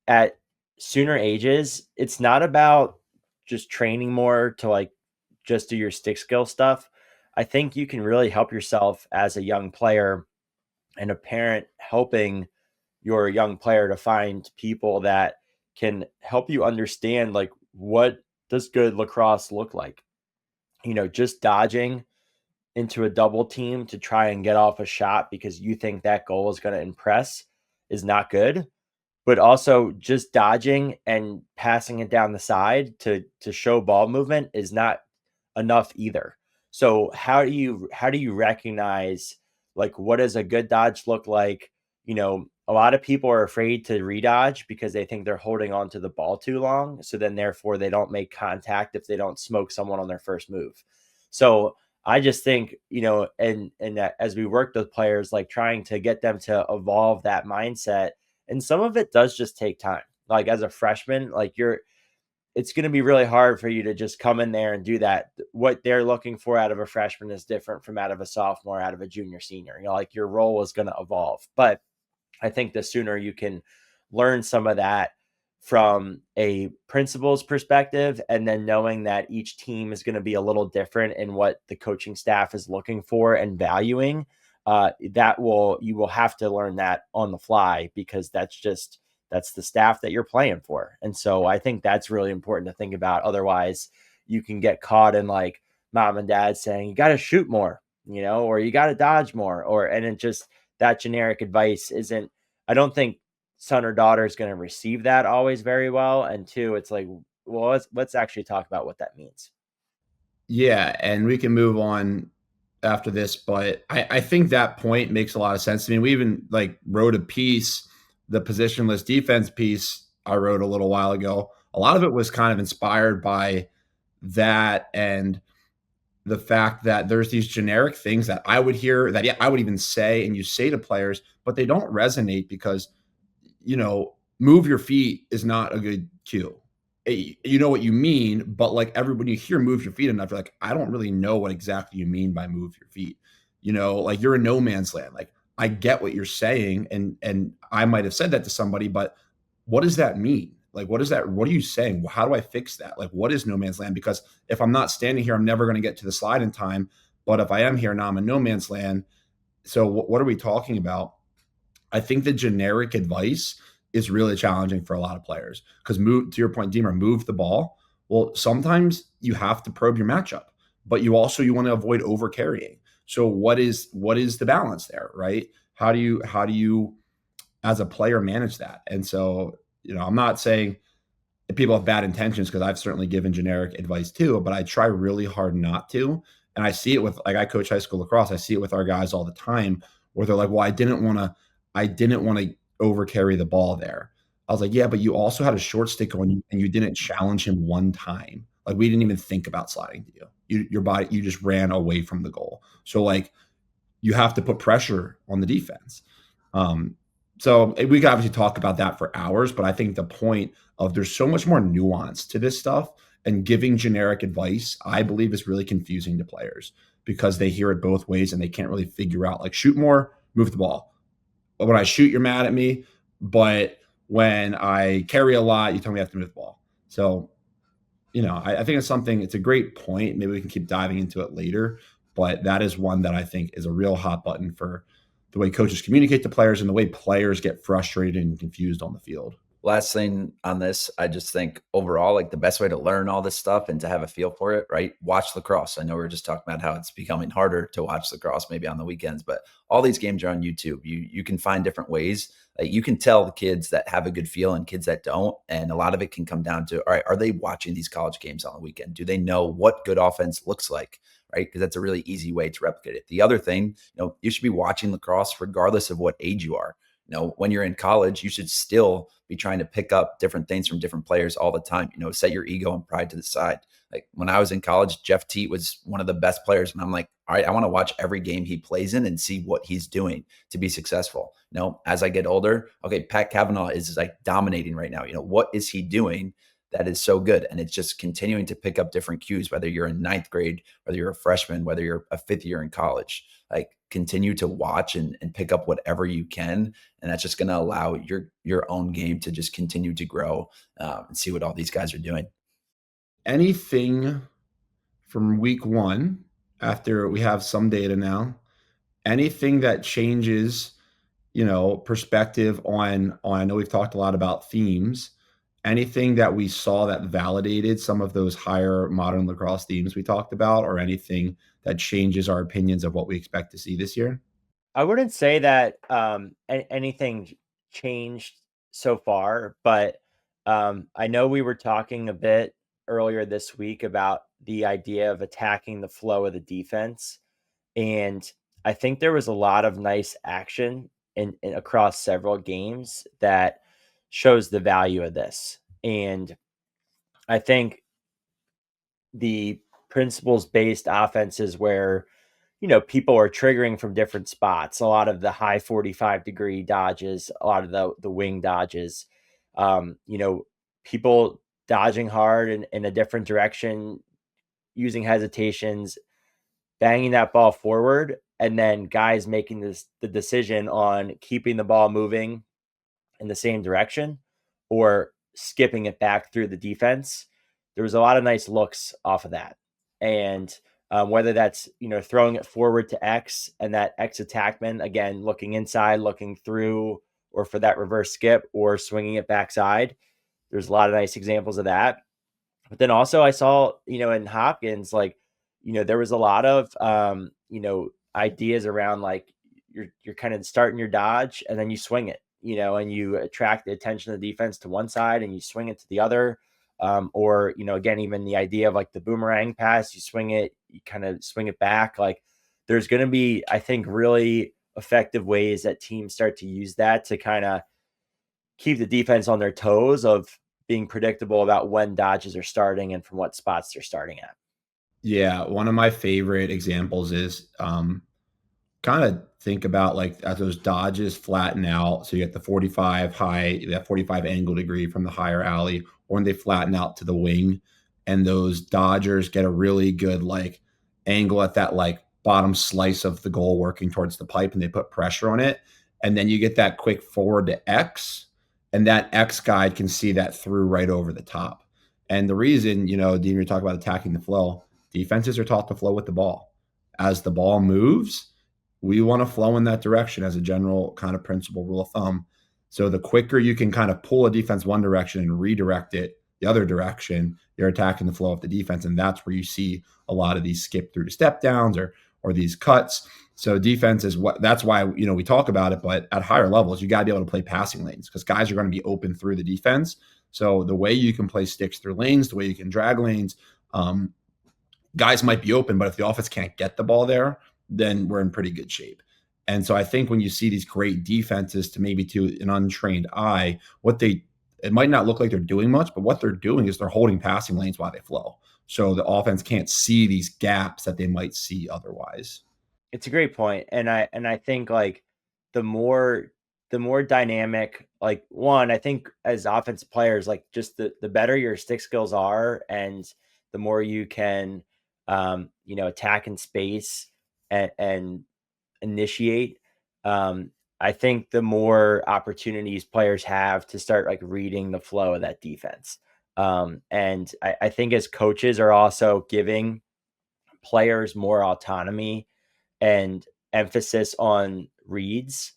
at sooner ages, it's not about just training more to like just do your stick skill stuff. I think you can really help yourself as a young player, and a parent helping your young player to find people that can help you understand, like, what does good lacrosse look like? Just dodging into a double team to try and get off a shot because you think that goal is going to impress is not good. But also just dodging and passing it down the side to show ball movement is not enough either. So how do you recognize, like, what does a good dodge look like? A lot of people are afraid to redodge because they think they're holding on to the ball too long. So then therefore they don't make contact if they don't smoke someone on their first move. So I just think, and that as we work with players, like trying to get them to evolve that mindset, and some of it does just take time. Like as a freshman, like it's going to be really hard for you to just come in there and do that. What they're looking for out of a freshman is different from out of a sophomore, out of a junior, senior. Like your role is going to evolve. But I think the sooner you can learn some of that from a principal's perspective, and then knowing that each team is going to be a little different in what the coaching staff is looking for and valuing, you will have to learn that on the fly, because that's the staff that you're playing for. And so I think that's really important to think about. Otherwise, you can get caught in like mom and dad saying, you got to shoot more, or you got to dodge more, and it just, that generic advice isn't, I don't think son or daughter is going to receive that always very well. And two, it's like, well, let's actually talk about what that means. Yeah, and we can move on after this, but I think that point makes a lot of sense. I mean, we even like wrote a piece, the positionless defense piece I wrote a little while ago. A lot of it was kind of inspired by that, and the fact that there's these generic things that I would hear, that I would even say, and you say to players, but they don't resonate because, move your feet is not a good cue. You know what you mean, but like everybody, you hear move your feet enough, you're like, I don't really know what exactly you mean by move your feet. Like you're in no man's land. Like I get what you're saying, and I might have said that to somebody, but what does that mean? Like, what are you saying? How do I fix that? Like, what is no man's land? Because if I'm not standing here, I'm never going to get to the slide in time. But if I am here now, I'm in no man's land. So what are we talking about? I think the generic advice is really challenging for a lot of players, because to your point, Deemer, move the ball. Well, sometimes you have to probe your matchup, but you want to avoid over carrying. So what is the balance there, right? How do you as a player manage that? And so, I'm not saying people have bad intentions, because I've certainly given generic advice too, but I try really hard not to. And I see it with, like, I coach high school lacrosse. I see it with our guys all the time where they're like, well, I didn't want to over carry the ball there. I was like, yeah, but you also had a short stick on you and you didn't challenge him one time. Like, we didn't even think about sliding to you. Your body, you just ran away from the goal. So like, you have to put pressure on the defense. Um, so we could obviously talk about that for hours, but I think the point of, there's so much more nuance to this stuff, and giving generic advice, I believe, is really confusing to players because they hear it both ways and they can't really figure out, like, shoot more, move the ball. But when I shoot, you're mad at me. But when I carry a lot, you tell me I have to move the ball. So, I think it's a great point. Maybe we can keep diving into it later. But that is one that I think is a real hot button for the way coaches communicate to players and the way players get frustrated and confused on the field. Last thing on this, I just think overall, like, the best way to learn all this stuff and to have a feel for it, right? Watch lacrosse. I know we were just talking about how it's becoming harder to watch lacrosse maybe on the weekends, but all these games are on YouTube. You can find different ways. Like, you can tell the kids that have a good feel and kids that don't. And a lot of it can come down to, all right, are they watching these college games on the weekend? Do they know what good offense looks like? Right? Because that's a really easy way to replicate it. The other thing, you should be watching lacrosse regardless of what age you are. When you're in college, you should still be trying to pick up different things from different players all the time. Set your ego and pride to the side. Like, when I was in college, Jeff Teat was one of the best players. And I'm like, all right, I want to watch every game he plays in and see what he's doing to be successful. As I get older, okay, Pat Cavanaugh is like dominating right now. What is he doing that is so good? And it's just continuing to pick up different cues, whether you're in ninth grade, whether you're a freshman, whether you're a fifth year in college. Like, continue to watch and pick up whatever you can. And that's just going to allow your own game to just continue to grow, and see what all these guys are doing. Anything from week one, after we have some data now, anything that changes, perspective on, I know we've talked a lot about themes, anything that we saw that validated some of those higher modern lacrosse themes we talked about, or anything that changes our opinions of what we expect to see this year? I wouldn't say that anything changed so far, but I know we were talking a bit earlier this week about the idea of attacking the flow of the defense. And I think there was a lot of nice action in across several games that shows the value of this. And I think the principles based offenses where people are triggering from different spots, a lot of the high 45-degree dodges, a lot of the wing dodges, people dodging hard in a different direction, using hesitations, banging that ball forward, and then guys making the decision on keeping the ball moving in the same direction or skipping it back through the defense. There was a lot of nice looks off of that. And whether that's, throwing it forward to X and that X attackman, again, looking inside, looking through, or for that reverse skip or swinging it backside. There's a lot of nice examples of that. But then also I saw, in Hopkins, like, there was a lot of, ideas around, like, you're kind of starting your dodge and then you swing it, and you attract the attention of the defense to one side and you swing it to the other. Or, again, even the idea of like the boomerang pass, you swing it, you kind of swing it back. Like, there's going to be, I think, really effective ways that teams start to use that to kind of keep the defense on their toes of being predictable about when dodges are starting and from what spots they're starting at. Yeah, one of my favorite examples is, kind of think about, like, as those dodges flatten out. So you get the 45 high, that 45 angle degree from the higher alley, or when they flatten out to the wing, and those dodgers get a really good, like, angle at that, like, bottom slice of the goal working towards the pipe, and they put pressure on it. And then you get that quick forward to X, and that X guy can see that through right over the top. And the reason, Dean, you're talking about attacking the flow, defenses are taught to flow with the ball. As the ball moves, we want to flow in that direction as a general kind of principle, rule of thumb. So the quicker you can kind of pull a defense one direction and redirect it the other direction, you're attacking the flow of the defense. And that's where you see a lot of these skip through to step downs or these cuts. So defense is that's why, we talk about it, but at higher levels, you got to be able to play passing lanes because guys are going to be open through the defense. So the way you can play sticks through lanes, the way you can drag lanes, guys might be open, but if the offense can't get the ball there, then we're in pretty good shape. And so I think when you see these great defenses, to maybe to an untrained eye, it might not look like they're doing much, but what they're doing is they're holding passing lanes while they flow. So the offense can't see these gaps that they might see otherwise. It's a great point. And I think like the more dynamic, like one, I think as offensive players, like just the better your stick skills are and the more you can attack in space and initiate, I think the more opportunities players have to start like reading the flow of that defense. And I think as coaches are also giving players more autonomy and emphasis on reads.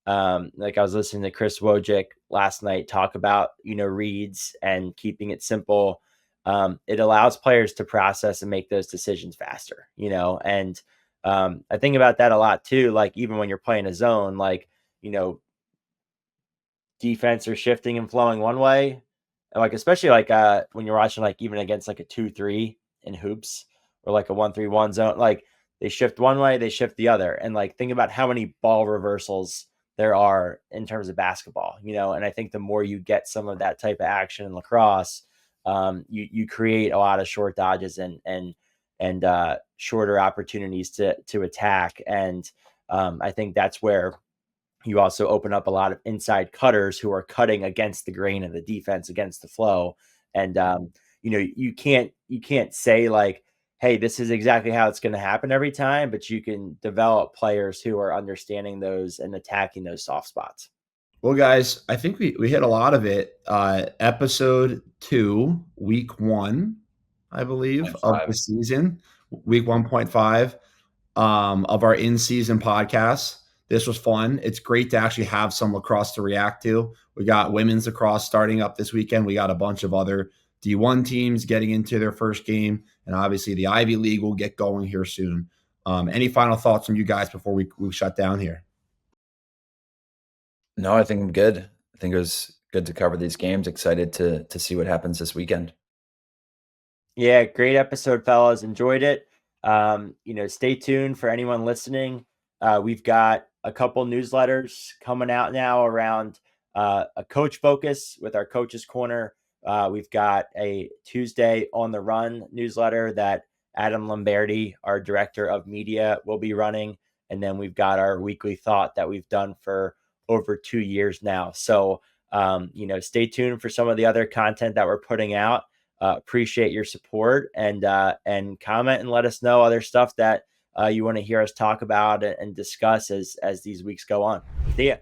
Like I was listening to Chris Wojcik last night talk about, reads and keeping it simple. It allows players to process and make those decisions faster, and I think about that a lot too. Like even when you're playing a zone, like, defense are shifting and flowing one way, like especially like when you're watching like even against like a 2-3 in hoops or like a 1-3-1 zone, like they shift one way, they shift the other, and like think about how many ball reversals there are in terms of basketball, and I think the more you get some of that type of action in lacrosse, you create a lot of short dodges and shorter opportunities to attack, and I think that's where you also open up a lot of inside cutters who are cutting against the grain of the defense, against the flow. And you can't say like, hey, this is exactly how it's going to happen every time, but you can develop players who are understanding those and attacking those soft spots. Well, guys, I think we hit a lot of it. Episode 2, week 1, I believe, of the season, week 1.5, of our in-season podcast. This was fun. It's great to actually have some lacrosse to react to. We got women's lacrosse starting up this weekend. We got a bunch of other D1 teams getting into their first game, and obviously the Ivy League will get going here soon. Any final thoughts from you guys before we shut down here? No, I think I'm good. I think it was good to cover these games. Excited to see what happens this weekend. Yeah, great episode, fellas. Enjoyed it. Stay tuned for anyone listening. We've got a couple newsletters coming out now around a coach focus with our Coaches Corner. We've got a Tuesday on the Run newsletter that Adam Lamberti, our director of media, will be running. And then we've got our weekly thought that we've done for over 2 years now. So, stay tuned for some of the other content that we're putting out. Appreciate your support and comment and let us know other stuff that you want to hear us talk about and discuss as these weeks go on. See ya.